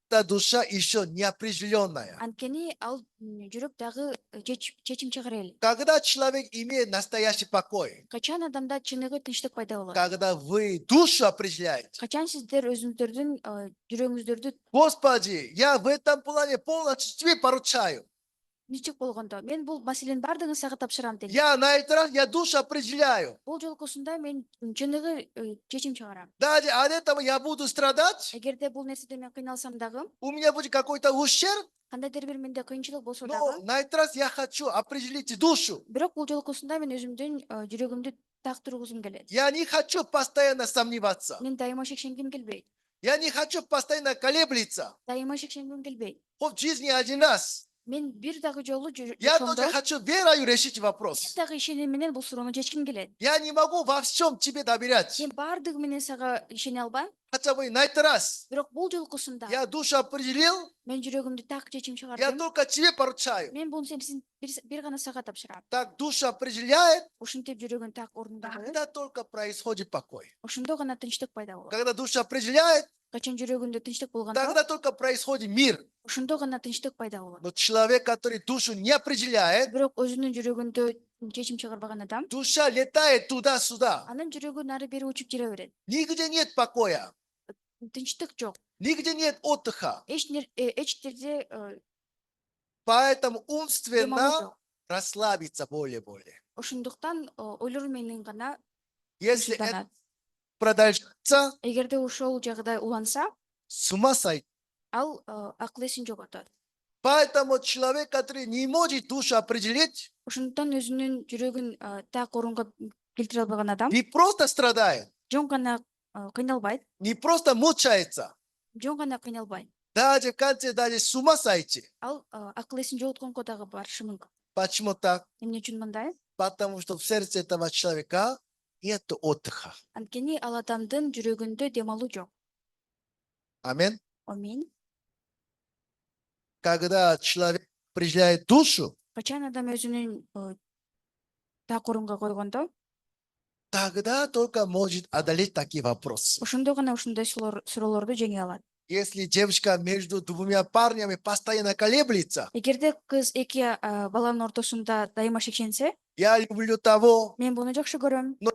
Эта душа еще неопределенная. Анткени ал жүрөк дагы чечим чыгара элек. Когда человек имеет настоящий покой, Качан адамда чыныгы тынчтык пайда болот. когда вы душу определяете, Качан сиздер өзүңүздөрдүн жүрөгүңүздөрдү Господи, я в этом плане полностью тебе поручаю. тынчтык болгондо, мен бул маселенин баардыгын сага тапшырам деген. Я на этот раз, я душу определяю. Бул жолкусунда мен чыныгы чечим чыгарам. Даже от этого я буду страдать, Эгерде бул нерседен мен кыйналсам дагы, у меня будет какой-то ущерб, кандайдыр бир менде кыйынчылык болсо но дагы, на этот раз я хочу определить душу. бирок бул жолкусунда мен өзүмдүн жүрөгүмдү так тургузум келет. Я не хочу постоянно сомневаться. Мен дайыма шекшенгим келбейт. Я не хочу постоянно колеблиться. Дайыма шекшенгим келбейт. Вот в жизни один раз. Мен бир дагы жолу Я жашоомдо тоже хочу верою решить вопрос. бир дагы ишеним менен бул суроону чечким келет. Я не могу во всем тебе доверять. Мен баардыгы менен сага ишене албайм, Хотя бы на этот раз. бирок бул жолкусунда Я душу определил, мен жүрөгүмдү так чечим я чыгардым. только тебе поручаю. Мен бул сен бир гана сага тапшырам. Так душа определяет, Ушинтип жүрөгүн так орунда коюп, тогда только происходит покой. ошондо гана тынчтык пайда болот. Когда душа определяет, Качан жүрөгүндө тынчтык болгондо, тогда только происходит мир. ошондо гана тынчтык пайда болот. Но человек, который душу не определяет, Бирок өзүнүн жүрөгүндө чечим чыгарбаган адам, душа летает туда-сюда. анын жүрөгү нары бери учуп жүре берет. Нигде нет покоя, Тынчтык жок. нигде нет отдыха. Эч жерде Поэтому демалуу умственно жок. расслабиться более-более. Ошондуктан ойлор менен гана Если это тынчсызданат. продолжается, Эгерде ошол жагдай уланса, с ума сойти. ал акыл эсин жоготот. Поэтому человек, который не может душу определить, Ошондуктан өзүнүн жүрөгүн так орунга келтире албаган адам не просто страдает, жөн гана кыйналбайт, не просто мучается, жөн гана кыйналбайт. даже в конце даже с ума сойти. Ал акыл эсин жоготконго дагы барышы мүмкүн. Почему так? Эмне үчүн мындай? Потому что в сердце этого человека нет отдыха. Анткени ал адамдын жүрөгүндө дем алуу жок. Аминь. Амин. Когда человек определяет душу, Качан адам өзүнүн так орунга койгондо, тогда только может одолеть такие вопросы. ошондо гана ушундай суроолорду жеңе алат. Если девочка между двумя парнями постоянно колеблется, Эгерде кыз эки баланын ортосунда дайыма шекченсе, я люблю того, мен буну жакшы көрөм, но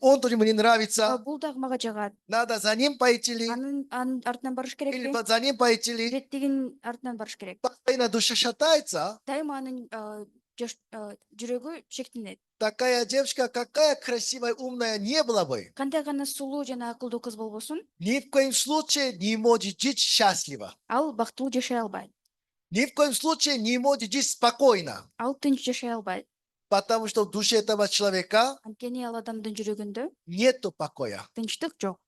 он тоже мне нравится, бул дагы мага жагат. надо за ним пойти ли, Анын артынан барыш или керекпи? за ним пойти ли. Беттигин артынан барыш керек. Постоянно душа шатается, Дайыма анын жүрөгү шектенет. такая девочка, какая красивая, умная не была бы, Кандай гана сулуу жана акылдуу кыз болбосун, ни в коем случае не может жить счастливо. ал бактылуу жашай албайт. Ни в коем случае не может жить спокойно. Ал тынч жашай албайт. Потому что в душе этого человека Анткени ал адамдын жүрөгүндө нету покоя, тынчтык жок,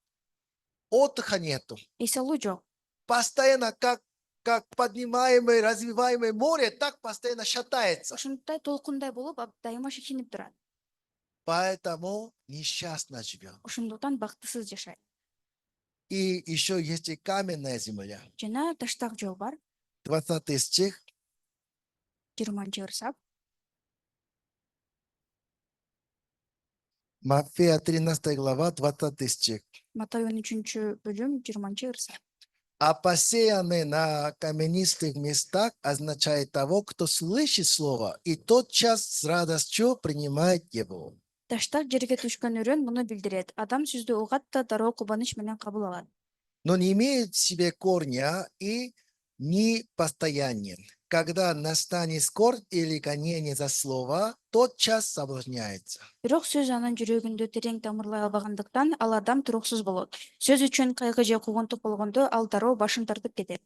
отдыха нету. эс алуу жок. Постоянно, как поднимаемое, развиваемое море, так постоянно шатается. Ошондой толкундай болуп, дайыма шектенип турат. Поэтому несчастно живет. Ошондуктан бактысыз жашайт. И еще есть и каменная земля. Жана таштак жол бар, 20 стих. 20-ырсак. Матфея 13 глава, 20 стих. Матай 13-бөлүм 20-ырсак. А посеянный на каменистых местах означает того, кто слышит слово и тотчас с радостью принимает его. Таштак жерге түшкөн өрөн муну билдирет. Адам сөздү угат да дароо кубаныч менен кабыл алат. Но не имеет в себе корня и не постоянен. Когда настанет скорбь или гонение за слово, тотчас соблазняется. Бирок сөз анын жүрөгүндө терең тамырлай албагандыктан ал адам туруксуз болот. Сөз үчүн кайгы же кугунтук болгондо ал дароо башын тартып кетет.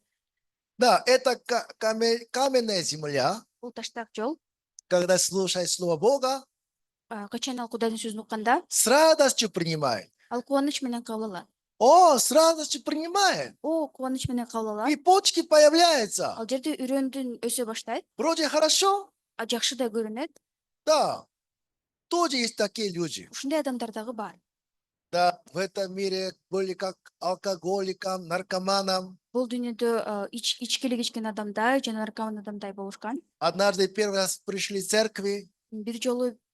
Да, это каменная земля. Бул таштак жол. Когда слушает слово Бога, Качан ал Кудайдын сөзүн укканда, с радостью принимает. ал кубаныч менен кабыл алат. О, с радостью принимает. Кубаныч менен кабыл алат. И почки появляются. Ал жерде үрөндүн өсө баштайт, Вроде хорошо. жакшы да көрүнөт. Да, тоже есть такие люди. Ушундай адамдар дагы бар. Да, в этом мире были как алкоголикам, наркоманам. Бул дүйнөдө ичкилик ичкен адамдай жана наркоман адамдай болушкан. Однажды первый раз пришли в церкви,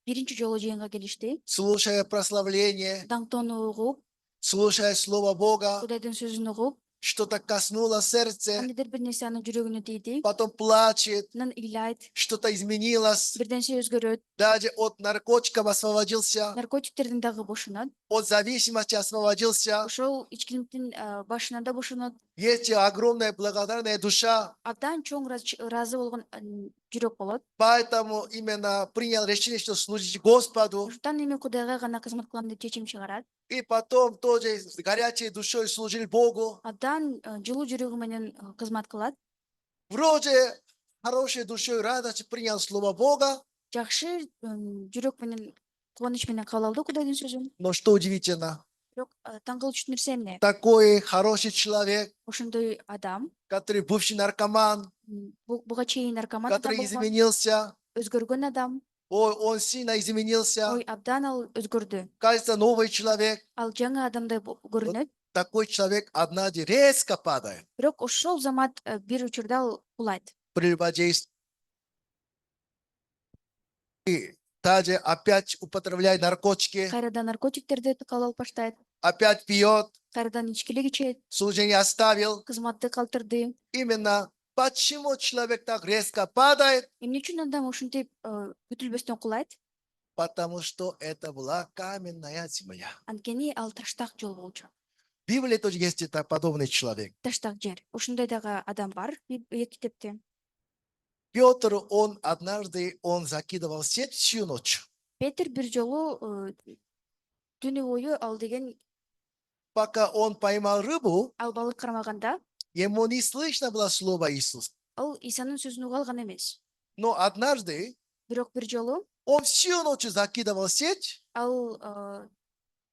Биринчи жолу жыйынга келишти. слушая прославление, Даңктоону угуп, слушая слово Бога, Кудайдын сөзүн угуп, что-то коснуло сердце, кандайдыр бир нерсе анын жүрөгүнө тийди. потом плачет, Анан ыйлайт, что-то изменилось, бир нерсе өзгөрөт, даже от наркотиков освободился, наркотиктердин дагы бошонот. от зависимости освободился. Ошол ичкиликтин башынан да бошонот. Есть огромная благодарная душа, Абдан чоң ыраазы болгон жүрөк болот. поэтому именно принял решение, что служить Господу. Ошондон эми Кудайга гана кызмат кылам деп чечим чыгарат. И потом тоже с горячей душой служил Богу. Абдан жылуу жүрөгү менен кызмат кылат. Вроде хорошей душой радость принял слово Бога. Жакшы жүрөк менен кубаныч менен кабыл алды Кудайдын сөзүн. Но что удивительно, Бирок таң кылчу нерсе эмне? такой хороший человек, Ошондой адам, который бывший наркоман, буга чейин наркоман да который болгон, изменился, өзгөргөн адам. ой, он сильно изменился, Ой, абдан ал өзгөрдү. кажется, новый человек. Ал жаңы адамдай көрүнөт. Такой человек однажды резко падает Бирок ошол замат бир учурда ал кулайт. при воздействии. И также опять употребляет наркотики, Кайрадан наркотиктерди кабыл алып баштайт. опять пьет, Кайрадан ичкилик ичет, служение оставил. кызматты калтырды. Именно почему человек так резко падает? Эмне үчүн адам ушинтип бүтүлбөстөн кулайт? Потому что это была каменная земля. Анткени ал таштак жол болчу. В Библии тоже есть это подобный человек. Таштак жер. Ушундай дагы адам бар китепте. Петр, он однажды, он закидывал сеть всю ночь, Петр бир жолу түнү бою ал деген пока он поймал рыбу, ал балык кармаганда ему не слышно было слово Иисус. ал Исанын сөзүн уга алган эмес. Но однажды Бирок бир жолу Он всю ночь закидывал сеть, Ал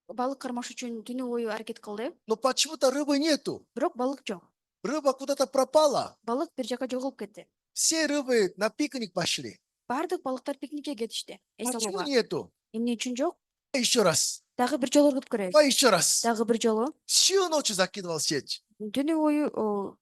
балык кармаш үчүн түнү бою аракет кылды. но почему-то рыбы нету. Бирок балык жок. Рыба куда-то пропала. Балык бир жака жоголуп кетти. Все рыбы на пикник пошли. Баардык балыктар пикникке кетишти. Эс Почему алууга. нету? Эмне үчүн жок? Еще раз. Дагы бир жолу ыргыт көрөбүз. Еще раз. Дагы бир жолу Всю ночь закидывал сеть. түнү бою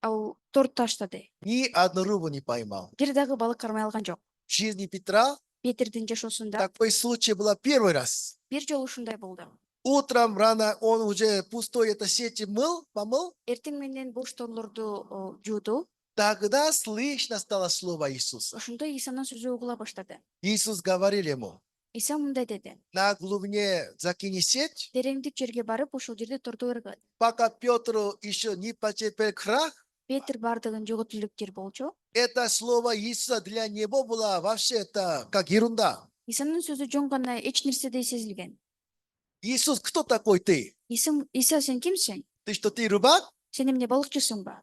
ал торт таштады. Ни одну рыбу не поймал. Бир дагы балык кармай алган жок. В жизни Петра Петрдин жашоосунда такой случай был первый раз. бир жолу ушундай болду. Утром рано он уже пустой это сети помыл. Эртең менен бош торлорду жууду. Тогда слышно стало слово Иисуса. Ошондо Исанын сөзү угула баштады. Иисус говорил ему, Иса мындай деди: на глубине закини сеть, тереңдик жерге барып, ошол жерде торту ыргыт. пока Петру еще не потерпел крах. Петр бардыгын жоготулук жер болчу. Это слово Иисуса для него было вообще это как ерунда. Исанын сөзү жөн гана эч нерседей сезилген. Иисус, кто такой ты? Иса, сен кимсиң? Ты что, ты рыбак? Сен эмне балыкчысыңбы?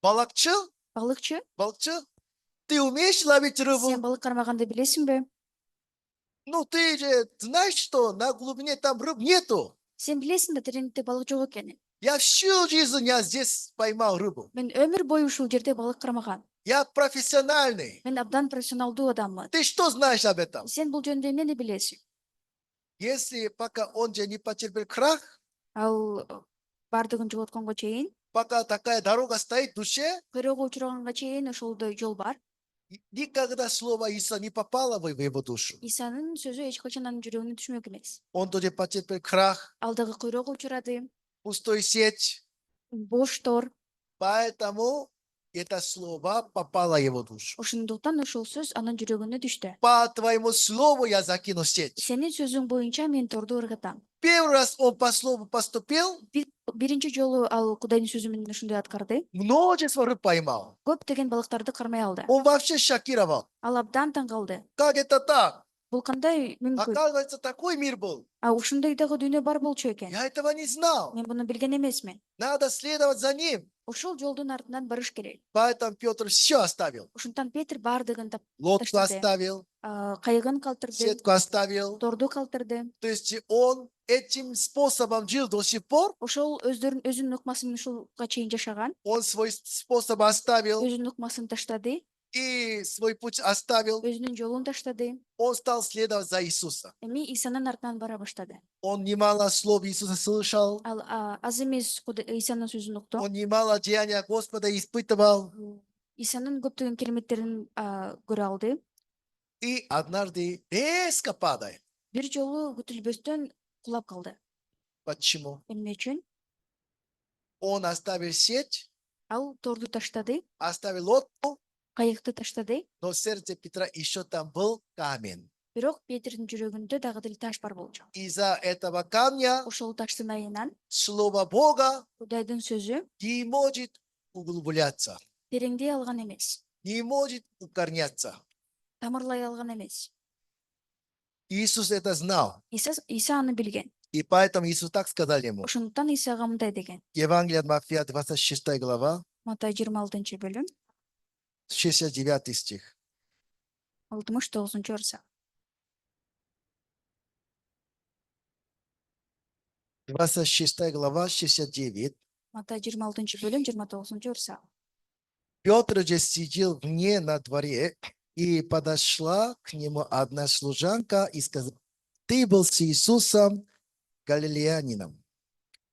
Балакчы? Балыкчы? Балакчы? Ты умеешь ловить Сен рыбу? балык кармаганды билесиңби? Ну ты же знаешь, что на глубине там рыб нету. Сен билесиң да тереңдикте балык жок экенин. Я всю жизнь я здесь поймал рыбу. Мен өмүр бою ушул жерде балык кармагам. Я профессиональный. Мен абдан профессионалдуу адаммын. Ты что знаешь об этом? Сен бул жөнүндө эмнени билесиң? Если пока он же не потерпел крах, Ал бардыгын жоготконго чейин, пока такая дорога стоит в душе, кыйроого учурганга чейин ошолдой жол бар. никогда слово Иисуса не попало в его душу. Исанын сөзү эч качан анын жүрөгүнө түшмөк эмес. Он тоже потерпел крах, Ал дагы кыйроого учурады, пустой сеть. бош тор. Поэтому это слово попало в его душу. Ошондуктан ошол сөз анын жүрөгүнө түштү. По твоему слову я закину сеть. Сенин сөзүң боюнча мен торду ыргытам. Первый раз он по слову поступил, Биринчи жолу ал Кудайдын сөзү менен ошондой аткарды. множество рыб поймал. Көптөгөн балыктарды кармай алды. Он вообще шокировал. Ал абдан таң калды. Как это так? Бул кандай мүмкүн? Оказывается, такой мир был. Ушундай дагы дүйнө бар болчу экен. Я этого не знал. Мен муну билген эмесмин. Надо следовать за ним. Ошол жолдун артынан барыш керек. Поэтому Петр все оставил. Ошондон Петр бардыгын Лодку таштады. оставил, Кайыгын калтырды, сетку оставил. торду калтырды. То есть он этим способом жил до сих пор. Ошол өзүнүн ыкмасы менен ушулга чейин жашаган. Он свой способ оставил Өзүнүн ыкмасын таштады, и свой путь оставил. өзүнүн жолун таштады. Он стал следовать за Иисусом. Эми Исанын артынан бара баштады. Он немало слов Иисуса слышал. Ал аз эмес Исанын сөзүн укту. Он немало деяния Господа испытывал. Исанын көптөгөн кереметтерин көрө алды. И однажды резко падает. Бир жолу күтүлбөстөн кулап калды. Почему? Эмне үчүн? Он оставил сеть, Ал торду таштады, оставил лодку, кайыкты таштады. но в сердце Петра еще там был камень. Бирок Петрдин жүрөгүндө дагы деле таш бар болчу. Из-за этого камня Ошол таштын айынан слово Бога Кудайдын сөзү не может углубляться, тереңдей алган эмес, не может укореняться. тамырлай алган эмес. Иисус это знал. Иса аны билген. И поэтому Иисус так сказал ему. Ошондуктан Исага мындай деген. Евангелие от Матфея, 26 глава, Матай 26-бөлүм, 69 стих. 69-орса. 26 глава, 69. Матай 26-бөлүм, 29-орса. Петр же сидел вне на дворе, и подошла к нему одна служанка и сказала: ты был с Иисусом Галилеянином.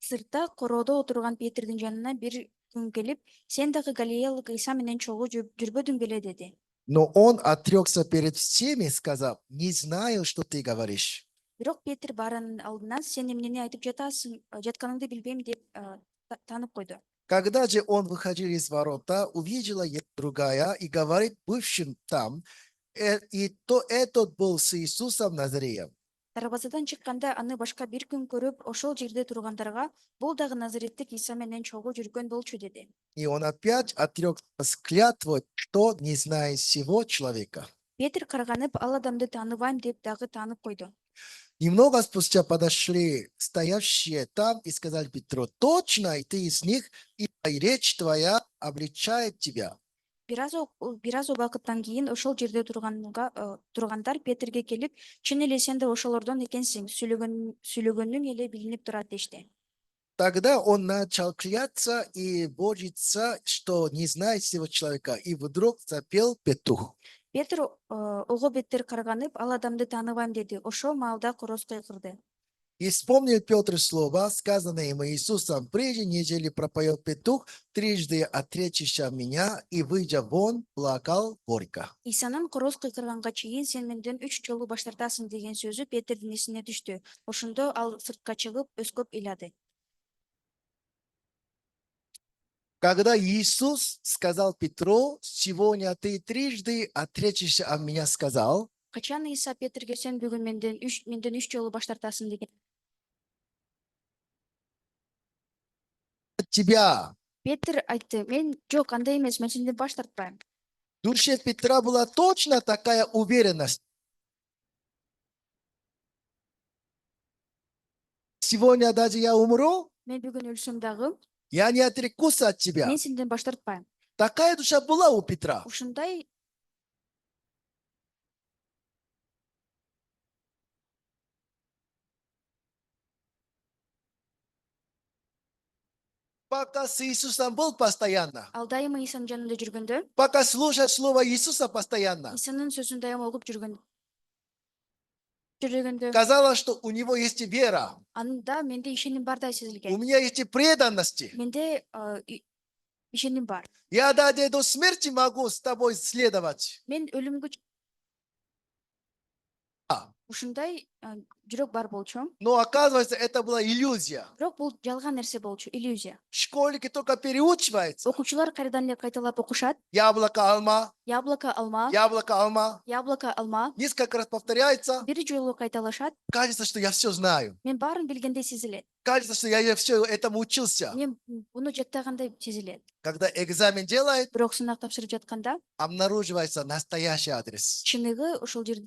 Сыртта короодо отурган Петрдин жанына бир күн келип, сен дагы Галилеялык Иса менен чогуу жүрбөдүң беле деди. Но он отрекся перед всеми, сказав: не знаю, что ты говоришь. Бирок Петр баранын алдынан сен эмнени айтып жатканыңды билбейм деп таанып койду. Когда же он выходил из ворота, увидела другая и говорит бывшим там, и то этот был с Иисусом Назареем. Дарбазадан чыкканда аны башка бир күн көрүп, ошол жерде тургандарга бул дагы Назареттик Иса менен чогуу жүргөн болчу деди. И он опять отрекся с клятвой, что не знает всего человека. Петр карганып, ал адамды тааныбайм деп дагы таанып койду. Немного спустя подошли стоявшие там и сказали Петру: точно, и ты из них, и речь твоя обличает тебя. бир аз убакыттан кийин ошол жерде тургандар Петрге келип, чын эле сен да ошолордон экенсиң, сүйлөгөнүң эле билинип турат дешти. Тогда он начал кляться и божиться, что не знает всего человека. И вдруг запел петух. Петр ого беттер карганып, ал адамды тааныбайм деди. Ошол маалда короз кыйкырды. И вспомнил Петр слова, сказанные ему Иисусом, прежде нежели пропоет петух, трижды отречешься меня, и, выйдя вон, плакал горько. Исанын короз кыйкырганга чейин сен менден 3 жолу баш тартасың деген сөзү Петрдин эсине түштү. Ошондо ал сыртка чыгып, өскөп ыйлады. Когда Иисус сказал Петру, сегодня ты трижды отречешься от меня, сказал, Качан Иса Петрге сен бүгүн менден 3 жолу баш тартасың деген. от тебя. Петр айтты, мен жок, андай эмес, мен сенден баш тартпайм. В душе Петра была точно такая уверенность. Сегодня даже я умру, Мен бүгүн өлсөм дагы, я не отрекусь от тебя. мен сенден баш тартпайм. Такая душа была у Петра. Ушундай Пока с Иисусом был постоянно. ал дайыма Исанын жанында жүргөндө, Пока слушал слово Иисуса постоянно. Исанын сөзүн дайыма угуп жүргөндө, Казалось, что у него есть вера. анда менде ишеним бардай У сезилген. меня есть преданности. Менде ишеним бар. Я даже до смерти могу с тобой следовать. Мен өлүмгө А, ушундай жүрөк бар болчу. Но оказывается, это была иллюзия. Бирок бул жалган нерсе болчу, иллюзия. Школьники только переучиваются. Окуучулар кайрадан эле кайталап окушат. Яблоко, алма, Яблоко, алма, яблоко, алма. яблоко, алма. Несколько раз повторяется. Бир жолу кайталашат. Кажется, что я все знаю. Мен баарын билгендей сезилет. Кажется, что я все этому учился. Мен буну жаттагандай сезилет. Когда экзамен делает, Бирок сынак тапшырып жатканда обнаруживается настоящий адрес. чыныгы ошол жер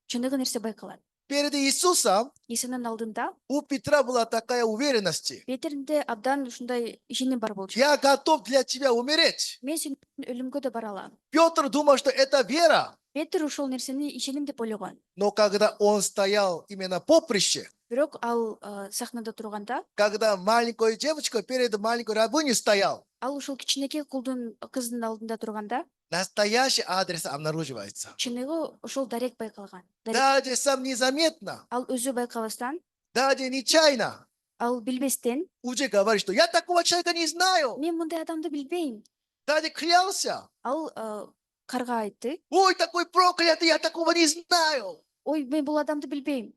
чыныгы нерсе байкалат. Перед Иисусом Исанын алдында у Петра была такая уверенность. Петринде абдан ушундай ишеним бар болчу. Я готов для тебя умереть. Мен сен өлүмгө да бара алам. Петр думал, что это вера. Петр ушол нерсени ишеним деп ойлогон. Но когда он стоял именно поприще, Бирок ал сахнада турганда, когда маленькая девочка перед маленькой рабыней стоял, ал ушул кичинекей кыздын алдында турганда, настоящий адрес обнаруживается. чыныгы ошол дарек байкалган. Даже сам незаметно, Ал өзү байкабастан, даже нечаянно ал билбестен, уже говорит, что я такого человека не знаю. мен мындай адамды билбейм. Даже клялся. Ал карга айтты, Ой, такой проклятый, я такого не знаю. ой, мен бул адамды билбейм.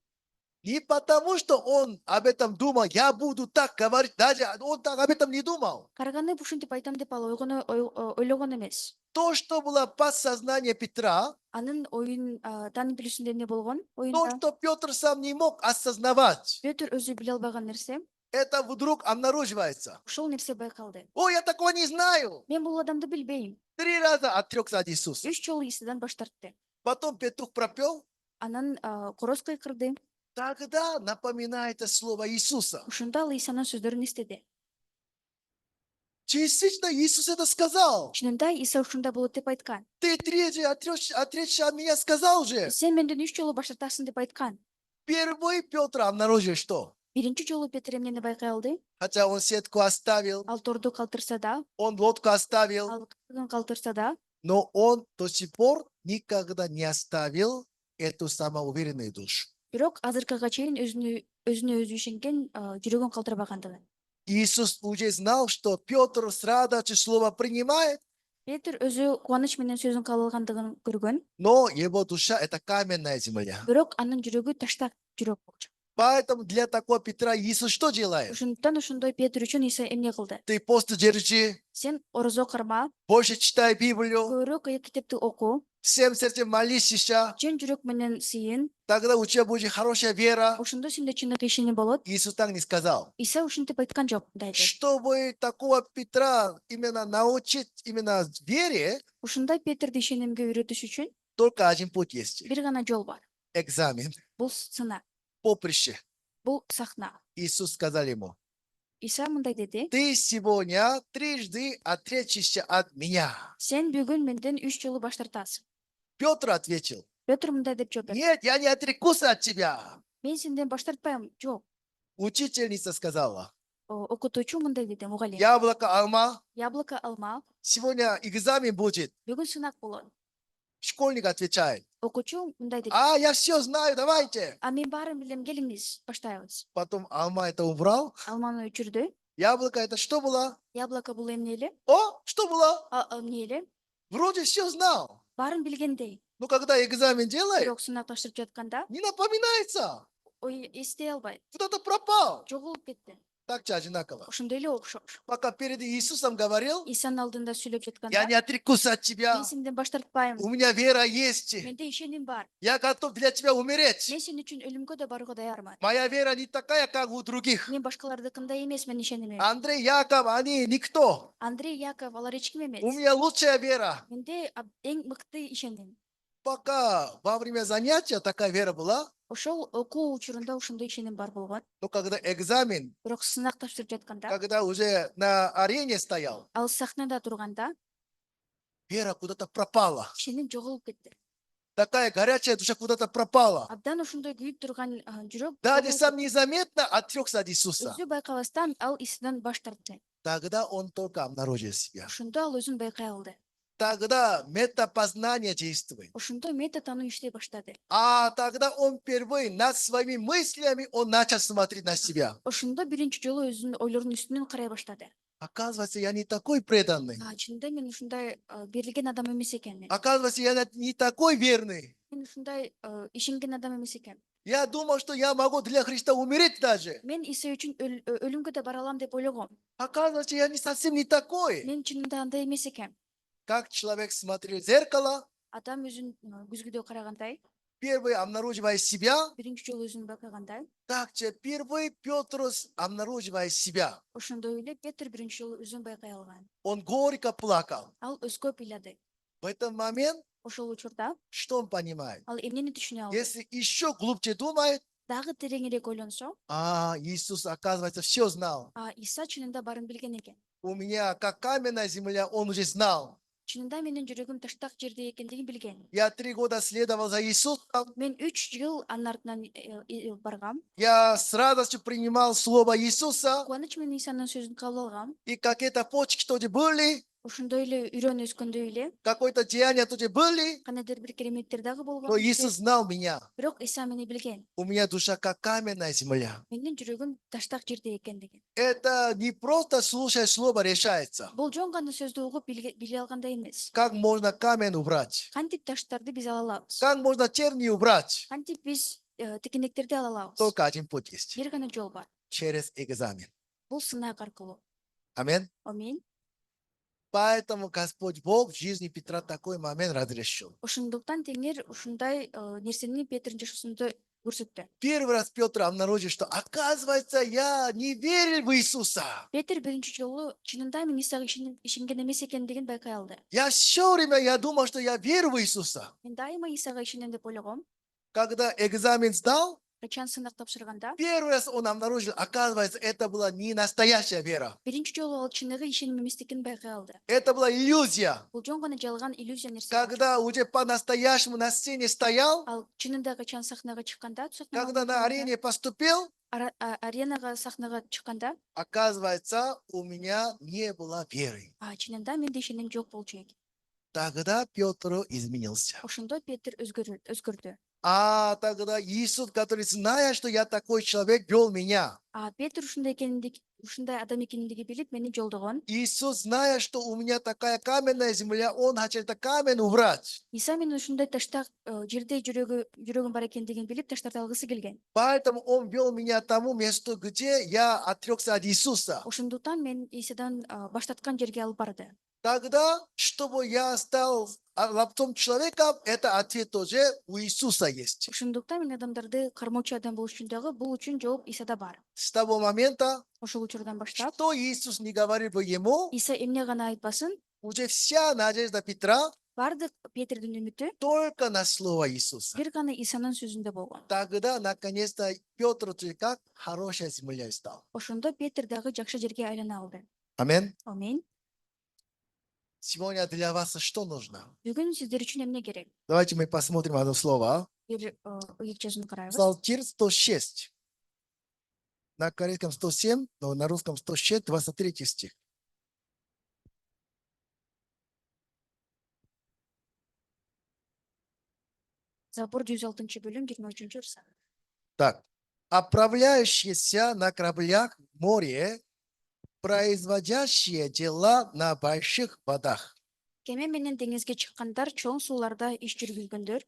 Не потому, что он об этом думал, я буду так говорить, даже он так об этом не думал. Карганы ушинтип айтам деп ал ойлогон эмес. То, что было подсознание Петра, Анын оюн таанын билүүсүндө эмне болгон? то, Оюнда что Петр сам не мог осознавать, Петр өзү биле албаган нерсе, это вдруг обнаруживается. ошол нерсе байкалды. Ой, я такого не знаю. Мен бул адамды билбейм. 3 раза отрекся от Иисуса. 3 жолу Исадан баш тартты. Потом петух пропел. Анан короз кыйкырды. Тогда напоминает слово Иисуса. Ушунда ал Исанын сөздөрүн эстеди. Действительно, Иисус это сказал. Чынында Иса ушундай болот деп айткан. Ты трижды отречься от меня сказал же. Сен менден 3 жолу баш тартасың деп айткан. Первый Петр обнаружил что? Биринчи жолу Петр эмнени байкай алды? Хотя он сетку оставил, Ал торду калтырса да, он лодку оставил, ал калтырса да, но он до сих пор никогда не оставил эту самоуверенную душу. бирок азыркыга чейин өзүнө өзү ишенген жүрөгүн калтырбагандыгы. Иисус уже знал, что Петр с радостью слово принимает, Петр өзү кубаныч менен сөзүн кабыл алгандыгын көргөн, но его душа – это каменная земля. бирок анын жүрөгү таштак жүрөк болчу. Поэтому для такого Петра Иисус что делает? Ошондуктан ошондой Петр үчүн Иса эмне кылды? Ты пост держи, Сен орозо карма, больше читай Библию, көбүрөөк китепти оку, всем сердцем молись еще, чын жүрөк менен сыйын, тогда у тебя будет хорошая вера. ошондо сенде чыныгы ишеним болот. Иисус так не сказал. Иса ушинтип айткан жок, мындай деп. Чтобы такого Петра именно научить именно вере, Ушундай Петрди ишенимге үйрөтүш үчүн только один путь есть. бир гана жол бар. Экзамен, Бул сынак, поприще. бул сахна. Иисус сказал ему, Иса мындай деди: ты сегодня трижды отречешься от меня. Сен бүгүн менден 3 жолу баш тартасың. Петр ответил, Петр мындай деп жооп берди: нет, я не отрекусь от тебя. Мен сенден баш тартпайм. Жок. Учительница сказала, Окутуучу мындай деди, мугалим: яблоко, алма, Яблоко, алма, сегодня экзамен будет. бүгүн сынак болот. Школьник отвечает, Окуучу мындай деди: я все знаю, давайте. А мен баарын билем, келиңиз, баштайбыз. Потом алма это убрал. Алманы өчүрдү. Яблоко это что было? Яблоко бул эмне эле? Что было? Эмне эле? Вроде все знал. Баарын билгендей. Но когда экзамен делает, Бирок сынак тапшырып жатканда не напоминается. ой эстей албайт. Куда-то пропал. Жоголуп кетти. Так же одинаково. Ошондой эле окшош. Пока перед Иисусом говорил, Исанын алдында сүйлөп я жатканда не отрекусь от мен тебя. сенден баш тартпайм. У меня вера есть. Менде ишеним бар. Я готов для тебя умереть. Мен сен үчүн өлүмгө да барууга даярмын. Моя вера не такая, как у других. Мен башкалардыкындай эмес, мен ишенимим. Андрей, Яков, они никто. Андрей, Яков, алар эч ким У эмес. меня лучшая вера. Менде эң мыкты ишеним. Пока во время занятия такая вера была, Ошол окуу учурунда ошондой ишеним бар болгон. но когда экзамен, Бирок сынак тапшырып жатканда, когда уже на арене стоял, ал сахнада турганда вера куда-то пропала. ишеним жоголуп кетти. Такая горячая душа куда-то пропала. Абдан ошондой күйүп турган жүрөк Даже сам незаметно отрекся от Иисуса. өзү байкабастан ал Исадан баш тартты. Тогда он только обнаружил себя. Ошондо ал өзүн байкай алды. Тогда метапознание действует. Ошондо мета тануу иштей баштады. А тогда он впервые над своими мыслями он начал смотреть на себя. Ошондо биринчи жолу өзүнүн ойлорунун үстүнөн карай баштады. Оказывается, я не такой преданный. Чынында мен ушундай берилген адам эмес экенмин. Оказывается, я не такой верный. Мен ушундай ишенген адам эмес экенмин. Я думал, что я могу для Христа умереть даже. Мен Иса үчүн өлүмгө да бара алам деп ойлогом. Оказывается, я не совсем не такой. Мен чынында андай эмес экенмин. Как человек смотрел в зеркало, Адам өзүн күзгүдө карагандай, первый обнаруживая себя, биринчи жолу өзүн байкагандай, так же первый Петр обнаруживая себя. ошондой эле Петр биринчи жолу өзүн байкай алган. Он горько плакал. Ал өзгөп ыйлады. В этот момент, Ошол учурда что он понимает? ал эмнени түшүнө алды? Если еще глубже думает, Дагы тереңирээк ойлонсо, Иисус, оказывается, все знал. Иса чынында баарын билген экен. У меня, как каменная земля, он уже знал. Чынында менин жүрөгүм таштак жерде экендигин билген. Я 3 года следовал за Иисусом. Мен 3 жыл анын артынан баргам. Я с радостью принимал слово Иисуса. Кубаныч менен Исанын сөзүн кабыл алгам. И какие-то почки тоже были, Ошондой эле үйрөнүп өскөндөй эле какое-то деяние тоже были. кандайдыр бир кереметтер дагы Но болгон. Иисус знал меня. Бирок Иса мени билген. У меня душа как каменная земля. Менин жүрөгүм таштак жерде экендигин. Это не просто слушая слово решается. Бул жон гана сөздү угуп биле алгандай эмес. Как можно камень убрать? Кантип таштарды биз ала алабыз? Как можно тернии убрать? Кантип биз тикенектерди ала алабыз? Только один путь есть. Бир гана жол бар. Через экзамен. Бул сынак аркылуу. Аминь. Амин. Поэтому Господь Бог в жизни Петра такой момент разрешил. Ошондуктан Теңир ушундай нерсени Петрдин жашоосунда көрсөттү. Первый раз Петр обнаружил, что оказывается я не верил в Иисуса. Петр биринчи жолу чынында мен Исага ишенген эмес экендигин байкай алды. Я все время я думал, что я верю в Иисуса. Мен дайыма Исага ишенем деп ойлогом. Когда экзамен сдал, Качан сынак тапшырганда первый раз он обнаружил, оказывается, это была не настоящая вера. биринчи жолу ал чыныгы ишеним эместигин байкай алды. Это была иллюзия. Бул жон гана жалган иллюзия нерсе. Когда уже по-настоящему на сцене стоял, Ал чынында качан сахнага чыкканда, когда на арене поступил, аренага сахнага чыкканда, оказывается, у меня не было веры. чынында менде ишеним жок болчу экен. Тогда Петр изменился. Ошондо Петр өзгөрдү. Тогда Иисус, который, зная, что я такой человек, вел меня. Петр ушундай адам экендигин билип мени жолдогон. Иисус, зная, что у меня такая каменная земля, он хотел этот камень убрать. Иса менин ушундай таштак жерде жүрөгүм бар экендигин билип таштарды алгысы келген. Поэтому он вел меня к тому месту, где я отрекся от Иисуса. Ошондуктан мен Исадан баш тарткан жерге алып барды. Тогда, чтобы я стал лаптом человека, это ответ тоже у Иисуса есть. Ошондуктан мен адамдарды кармоочу адам болуш үчүн дагы бул үчүн жооп Исада бар. С того момента, Ошол учурдан баштап что Иисус не говорил бы ему, Иса эмне гана айтпасын, уже вся надежда Петра Бардык Петрдин үмүтү только на слово Иисуса. бир гана Исанын сөзүндө болгон. Тогда, наконец-то, Петр как хорошая земля стал. Ошондо Петр дагы жакшы жерге айлана алды. Аминь. Амин. Сегодня для вас что нужно? Бүгүн сиздер үчүн эмне керек? Давайте мы посмотрим одно слово. Бир ыйык жазууну карайбыз. Псалтирь 106. На корейском 107, но на русском 106, 23 стих. Забор 106 бөлүм 23 ырса. Так. Отправляющиеся на кораблях в море, производящие дела на больших водах. Кеме менен деңизге чыккандар, чоң сууларда иш жүргүзгөндөр,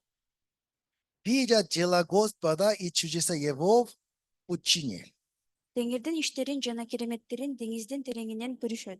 Видят дела Господа и чудеса Его в пучине. деңирдин иштерин жана кереметтерин деңиздин тереңинен көрүшөт.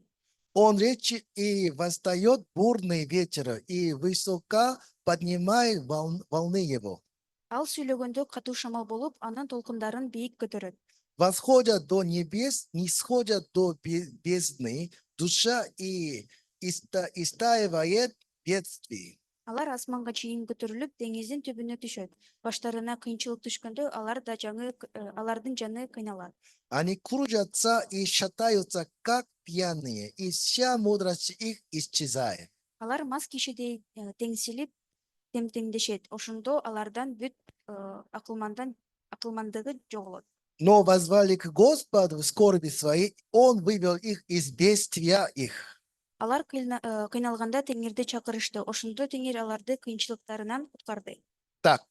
Он речи и восстает бурный ветер, и высоко поднимает волны его. Ал сүйлөгөндө катуу шамал болуп, анын толкундарын бийик көтөрөт. Восходят до небес, нисходят до бездны, душа и истаивает бедствий. Алар асманга чейин көтөрүлүп, деңиздин түбүнө түшөт. Баштарына кыйынчылык түшкөндө, алардын жаны кыйналат. Они кружатся и шатаются, как пьяные, и вся мудрость их исчезает. Алар мас кишидей теңсилип, темтеңдешет. Ошондо алардан бүт акылмандыгы жоголот. Но возвали к Господу в скорби своей, Он вывел их из бедствия их. Алар кыйналганда Теңирди чакырышты. Ошондо Теңир аларды кыйынчылыктарынан куткарды. Так,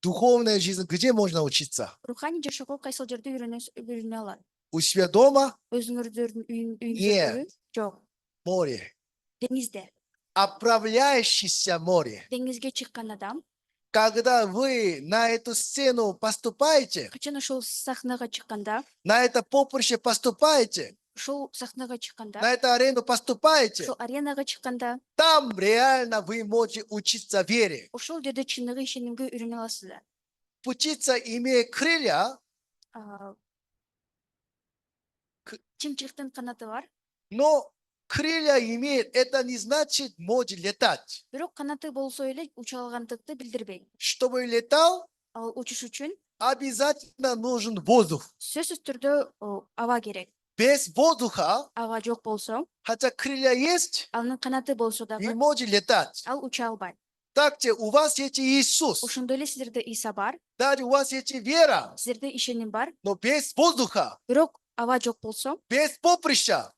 духовная жизнь, где можно учиться? Руханий жашоого кайсыл жерде үйрөнө алат? У себя дома, Өзүңөрдүн үйүңүздөрдү? Нет. Жок. море. Деңизде. Отправляющийся море. Деңизге чыккан адам, Когда вы на эту сцену поступаете, качан ошол сахнага чыкканда, на это поприще поступаете, ошол сахнага чыкканда, на эту арену поступаете, ошол аренага чыкканда, там реально вы можете учиться вере. ошол жерде чыныгы ишенимге үйрөнө аласыздар. Птица, имея крылья, Чымчыктын канаты бар, но крылья имеет, это не значит может летать. бирок канаты болсо эле уча алгандыкты билдирбейт. Чтобы летал, Ал учуш үчүн обязательно нужен воздух. сөзсүз түрдө аба керек. Без воздуха, Аба жок болсо, хотя крылья есть, анын канаты болсо не дагы может летать. ал уча албайт. Также у вас есть Иисус, Ошондой эле сиздерде Иса бар, даже у вас есть вера, сиздерде ишеним бар, но без воздуха, бирок аба жок болсо, без поприща,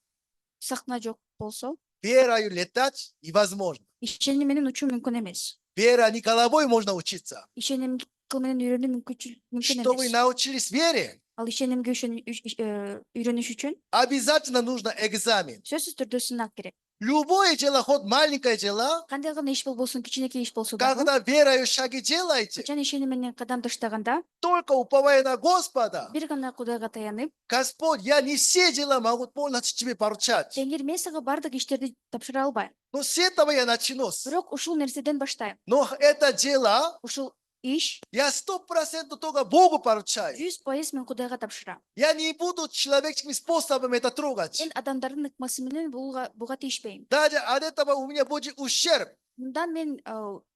сахна жок болсо, верою летать невозможно. ишеним менен учуу мүмкүн эмес. Вера не головой можно учиться. Ишеним менен үйрөнүү мүмкүн Что вы эмес. научились вере, Ал ишенимге үйрөнүш үчүн обязательно нужно экзамен. сөзсүз түрдө сынак керек. Любое дело, хоть маленькое дело, Кандай гана иш болбосун, кичинекей иш болсо дагы, когда верою шаги делаете, качан ишеним менен кадам таштаганда, только уповая на Господа, бир гана Кудайга таянып, Господь, я не все дела могу полностью тебе поручать. Теңир мен сага бардык иштерди тапшыра албайм. Но с этого я начну. Бирок ушул нерседен баштайм. Но это дело Ушул иш я 100% только Богу поручаю. 100% мен Кудайга тапшырам. Я не буду человеческим способом это трогать. Мен адамдардын ыкмасы менен буга тийишпейм. Даже от этого у меня будет ущерб. Мындан мен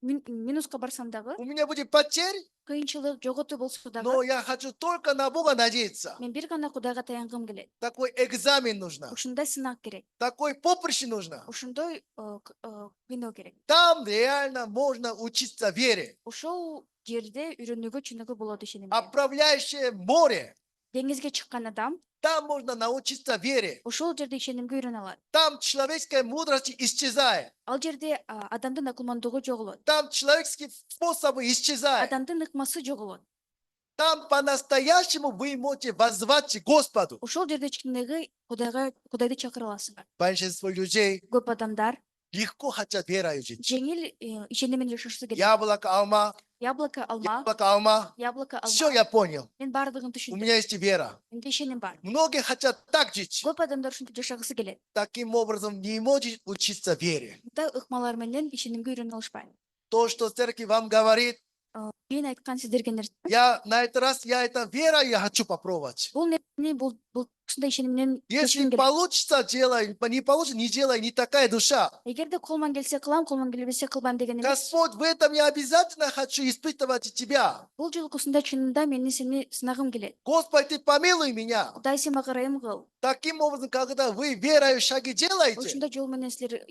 минуска барсам дагы, У меня будет потерь, кыйынчылык, жоготуу болсо но дагы, я хочу только на Бога надеяться. мен бир гана Кудайга таянгым келет. Такой экзамен нужно. Ушундай сынак керек. Такой поприще нужно. Ушундай кыйноо керек. Там реально можно учиться вере. Ошол жерде үйрөнүүгө чыныгы болот ишеним. Отправляющее море. Деңизге чыккан адам Там можно научиться вере. ошол жерде ишенимге үйрөнө алат. Там человеческая мудрость исчезает. Ал жерде адамдын акылмандыгы жоголот. Там человеческие способы исчезают. Адамдын ыкмасы жоголот. Там по-настоящему вы можете воззвать к Господу. Ошол жерде чыныгы Кудайды чакыра аласыңар. Большинство людей Көп адамдар легко хотят верою жить. жеңил ишеним менен жашашысы келет. Яблоко, алма, Яблоко, алма, яблоко, алма. Все, я понял. мен бардыгын У түшүндүм. меня есть вера. Менде ишеним бар. Многие хотят так жить. Көп адамдар ушинтип жашагысы келет. Таким образом не может учиться вере. Мындай ыкмалар менен ишенимге үйрөнө алышпайт. То, что церковь вам говорит, Мен айткан сиздерге нерсе. я на этот раз, я это вера, я хочу попробовать. Бул бул ушундай ишенимден Если кечким келет. получится, делай, не получится, не делай, не такая душа. Эгерде колуман келсе кылам, колуман келбесе кылбайм деген эмес. Господь, в этом я обязательно хочу испытывать тебя. Бул жолкусунда чынында мени сени сынагым келет. Господь, ты помилуй меня. Кудай сен мага ырайым кыл. Таким образом, когда вы верою шаги делаете, Ушундай жол менен силер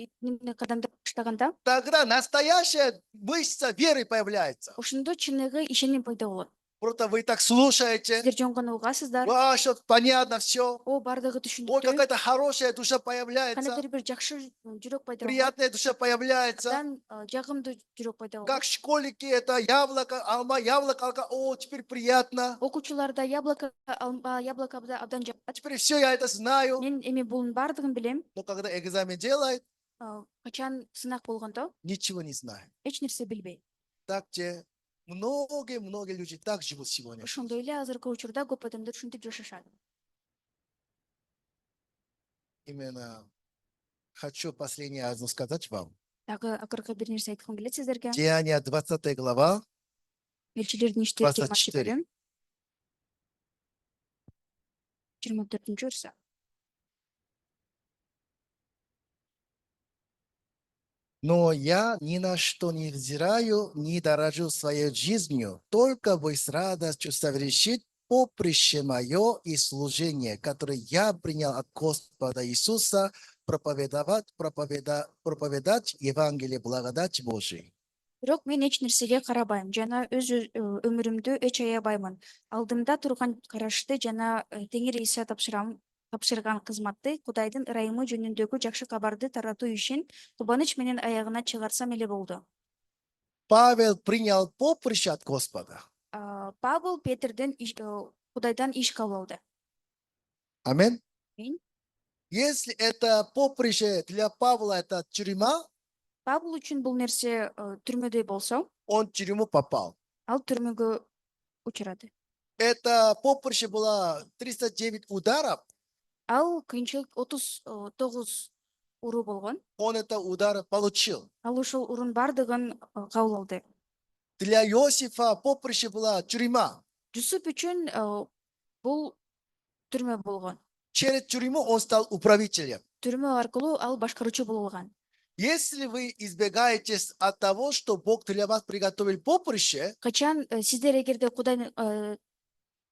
кадамды баштаганда, тогда настоящая мышца веры появляется. ошондо чыныгы ишеним пайда болот. Просто вы так слушаете. Силер жөн гана угасыздар. Что понятно все. О, бардыгы Ой, түшүнүктүү. какая-то хорошая душа появляется. Кандайдыр бир жакшы жүрөк пайда болот. Приятная душа появляется. Андан жагымдуу жүрөк пайда Как болот. школьники, это яблоко, алма, яблоко, о, теперь приятно. Окуучуларда яблоко абдан А жагат. теперь все, я это знаю. Мен эми бунун бардыгын билем. Но когда экзамен делает, Качан сынак болгондо ничего не знает. эч нерсе билбейт. Так те многие люди так живут сегодня. Ошондой эле азыркы учурда көп адамдар ушинтип жашашат. Именно хочу последнее одно сказать вам. Дагы акыркы бир нерсе айткым келет сиздерге. Деяния 20 глава, Элчилердин иштери 24. 24 верса. Но я ни на что не взираю, не дорожу своей жизнью, только бы с радостью совершить поприще мое и служение, которое я принял от Господа Иисуса, проповедовать Евангелие благодати Божией. Бирок мен эч нерсеге карабайм жана өз өмүрүмдү эч аябаймын. Алдымда турган карашты жана Теңир Иса тапшырган кызматты Кудайдын ырайымы жөнүндөгү жакшы кабарды таратуу ишин кубаныч менен аягына чыгарсам эле болду. Павел принял поприще от Господа. Павел Петрден Кудайдан иш кабыл алды. Аминь. Аминь. Если это поприще для Павла, это тюрьма, Павел үчүн бул нерсе түрмөдөй болсо, он в тюрьму попал. ал түрмөгө учурады. Это поприще было 309 ударов. Ал кыйынчылык 39 уруу болгон. Он это удар получил. Ал ушул урун бардыгын кабыл алды. Для Иосифа поприще была тюрьма. Жусуп үчүн бул түрмө болгон. Через тюрьму он стал управителем. Түрмө аркылуу ал башкаруучу болуп алган. Если вы избегаете от того, что Бог для вас приготовил поприще, Качан сиздер эгерде Кудай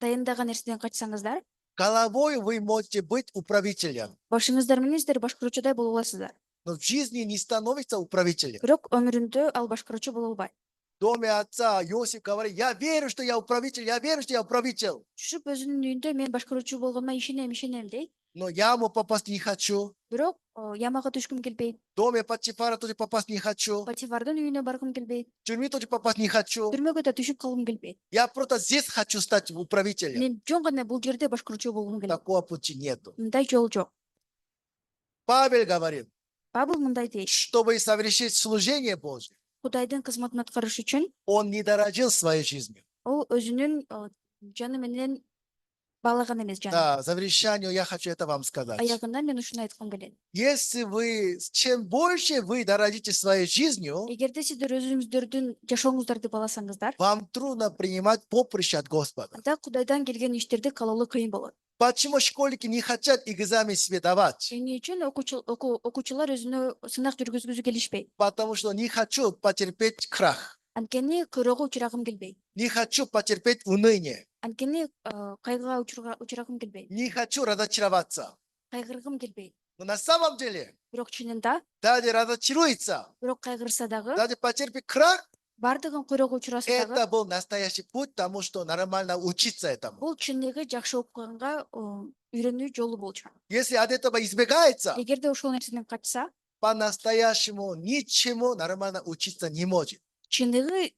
дайындаган нерседен качсаңыздар, головой вы можете быть управителем. башыңыздар менен сиздер башкаруучудай боло аласыздар. Но в жизни не становится управителем. Бирок өмүрүндө ал башкаруучу боло албайт. В доме отца Иосиф говорит, я верю, что я управитель, я верю, что я управитель. Түшүп өзүнүн үйүндө мен башкаруучу болгоныма ишенем дейт. Но яму попасть не хочу. Бирок ямага түшкүм келбейт. В доме Патифара тоже попасть не хочу. Патифардын үйүнө баргым келбейт. В тюрьме тоже попасть не хочу. Түрмөгө да түшүп калгым келбейт. Я просто здесь хочу стать управителем. Мен жөн гана бул жерде башкаруучу болгум келет. Такого пути нету. Мындай жол жок. Павел говорит, Павел мындай дейт. чтобы совершить служение Божье, Кудайдын кызматын аткарыш үчүн он не дорожил своей жизнью. ол өзүнүн жаны менен баалаган эмес жаны. Да, в завершению я хочу это вам сказать. Аягында мен ушуну айткым келет. Если вы, чем больше вы дорожите своей жизнью, Эгерде сиздер өзүңүздөрдүн жашооңуздарды бааласаңыздар, вам трудно принимать поприще от Господа. анда Кудайдан келген иштерди калоолу кыйын болот. Почему школьники не хотят экзамен себе давать? Эмне үчүн окуучулар өзүнө сынак жүргүзгүзү келишпейт? Потому что не хочу потерпеть крах. Анткени кыйроого учурагым келбейт. Не хочу потерпеть уныние. Анткени кайгыга учурагым келбейт. Не хочу разочароваться. Кайгыргым келбейт. Но на самом деле, Бирок чынында, даже разочаруется, бирок кайгырса дагы, даже потерпит крах, бардыгын кыйроого учураса дагы, это был настоящий путь, потому что нормально учиться этому. бул чыныгы жакшы окуганга үйрөнүү жолу болчу. Если от этого избегается, Эгерде ошол нерседен качса, по-настоящему ничему нормально учиться не может. чыныгы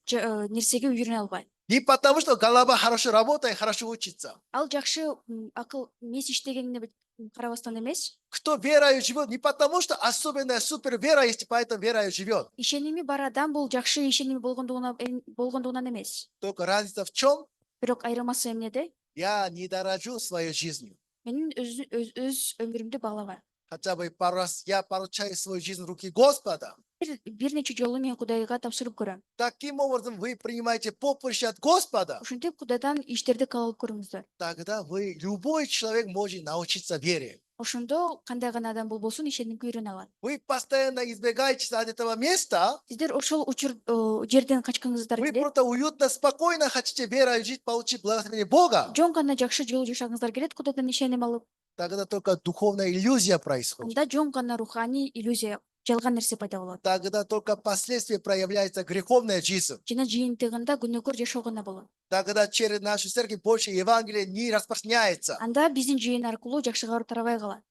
нерсеге үйрөнө албайт. Не потому, что голова хорошо работает, хорошо учится. Ал жакшы акыл мес иштегенине карабастан эмес, Кто верою живет, не потому, что особенная супер вера есть, поэтому верою живет. ишеними бар адам бул жакшы ишеними болгондугунан эмес. Только разница в чем? Бирок айырмасы эмнеде? Я не дорожу своей жизнью. Менин өз өмүрүмдү баалабайм. Хотя бы пару раз я поручаю свою жизнь в руки Господа. бир нече жолу мен Кудайга тапшырып көрөм. Таким образом вы принимаете поприще от Господа. Ушинтип Кудайдан иштерди кабыл алып көрүңүздөр. Тогда вы, любой человек, может научиться вере. Ошондо кандай гана адам болбосун ишенимге үйрөнө алат. Вы постоянно избегаете от этого места. Сиздер ошол жерден качкыңыздар Вы келет. просто уютно, спокойно хотите верой жить, получить благословение Бога. Жон гана жакшы жол жашагыңыздар келет, Кудайдан ишеним алып. Тогда только духовная иллюзия происходит. Анда жон гана руханий иллюзия, жалган нерсе пайда болот. Тогда только последствия проявляется греховная жизнь. Жана жыйынтыгында күнөөкөр жашоо гана болот. Тогда через нашу церковь больше Евангелие не распространяется. Анда биздин жыйын аркылуу жакшы кабар тарабай калат.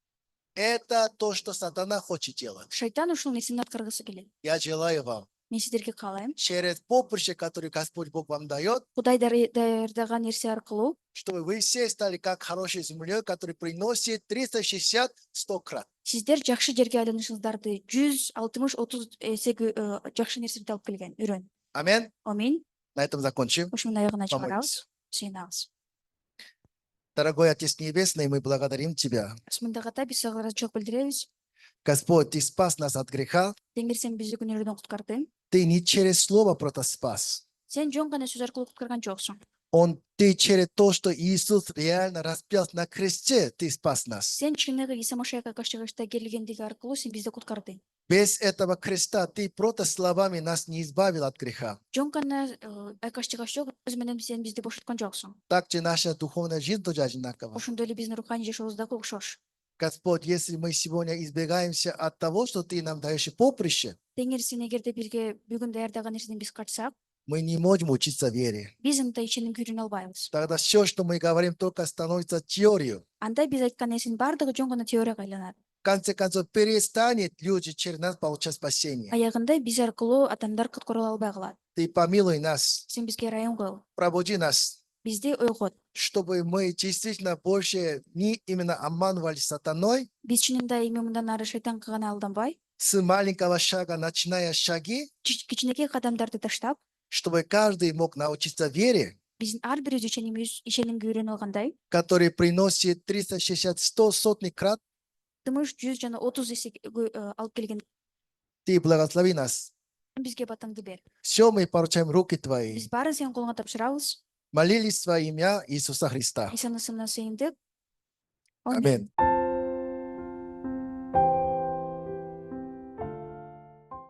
Это то, что сатана хочет делать. Шайтан ушул нерсени аткаргысы келет. Я желаю вам, Мен сиздерге каалайм. через поприще, которое Господь Бог вам дает, Кудай даярдаган нерсе аркылуу чтобы вы все стали как хорошей землей, которая приносит 360-100 крат. сиздер жакшы жерге айланышыңыздарды 160-30 эсеге жакшы нерселерди алып келген. Үйрөн. Аминь. Амин. На этом закончим. Ушунун аягына чыгарабыз. Помолимся. Сыйынабыз. Дорогой Отец Небесный, мы благодарим Тебя. Мындагы ата биз сага ыраазычылык билдиребиз. Господь, Ты спас нас от греха. Теңир сен бизди күнөөлөрдөн куткардың. Ты не через слово просто спас. Сен жон гана сөз аркылуу куткарган жоксуң. Ты через то, что Иисус реально распялся на кресте, Ты спас нас. Сен чыныгы Иса Машаяка каштыгышта келгендиги аркылуу сен бизди куткардың. Без этого креста Ты просто словами нас не избавил от греха. Жон гана айкаштыгаш жок, өз менен сен бизди бошоткон жоксуң. Также наша духовная жизнь тоже одинакова. Ошондой эле биздин руханий жашообуз дагы окшош. Господь, если мы сегодня избегаемся от того, что Ты нам даешь поприще, Теңир сен эгерде бирге бүгүн даярдаган нерседен биз качсак, мы не можем учиться вере. биз ынта ишенимге үйрөнө албайбыз. Тогда все, что мы говорим, только становится теорией. Анда биз айткан нерсенин баардыгы жон гана теорияга айланат. В конце концов, перестанет люди через нас получать спасение. Аягында биз аркылуу адамдар куткарыла албай калат. Ты помилуй нас, Сен бизге ырайым кыл. пробуди нас, Бизди ойгот. чтобы мы действительно больше не именно обманывали сатаной, Биз чынында эми мындан ары шайтанга гана алданбай, с маленького шага, начиная шаги, кичинекей кадамдарды таштап, чтобы каждый мог научиться вере, биздин ар бирибиз ишенимге үйрөнүп алгандай, который приносит 360-100 сотни крат. тымыш 100 жана 30 эсе алып келген. Ты благослови нас. Бизге батаңды бер. Все мы поручаем руки Твои. Биз баарын сенин колуңа тапшырабыз. Молились во имя Иисуса Христа. Исанын ысымына сыйындык. Аминь.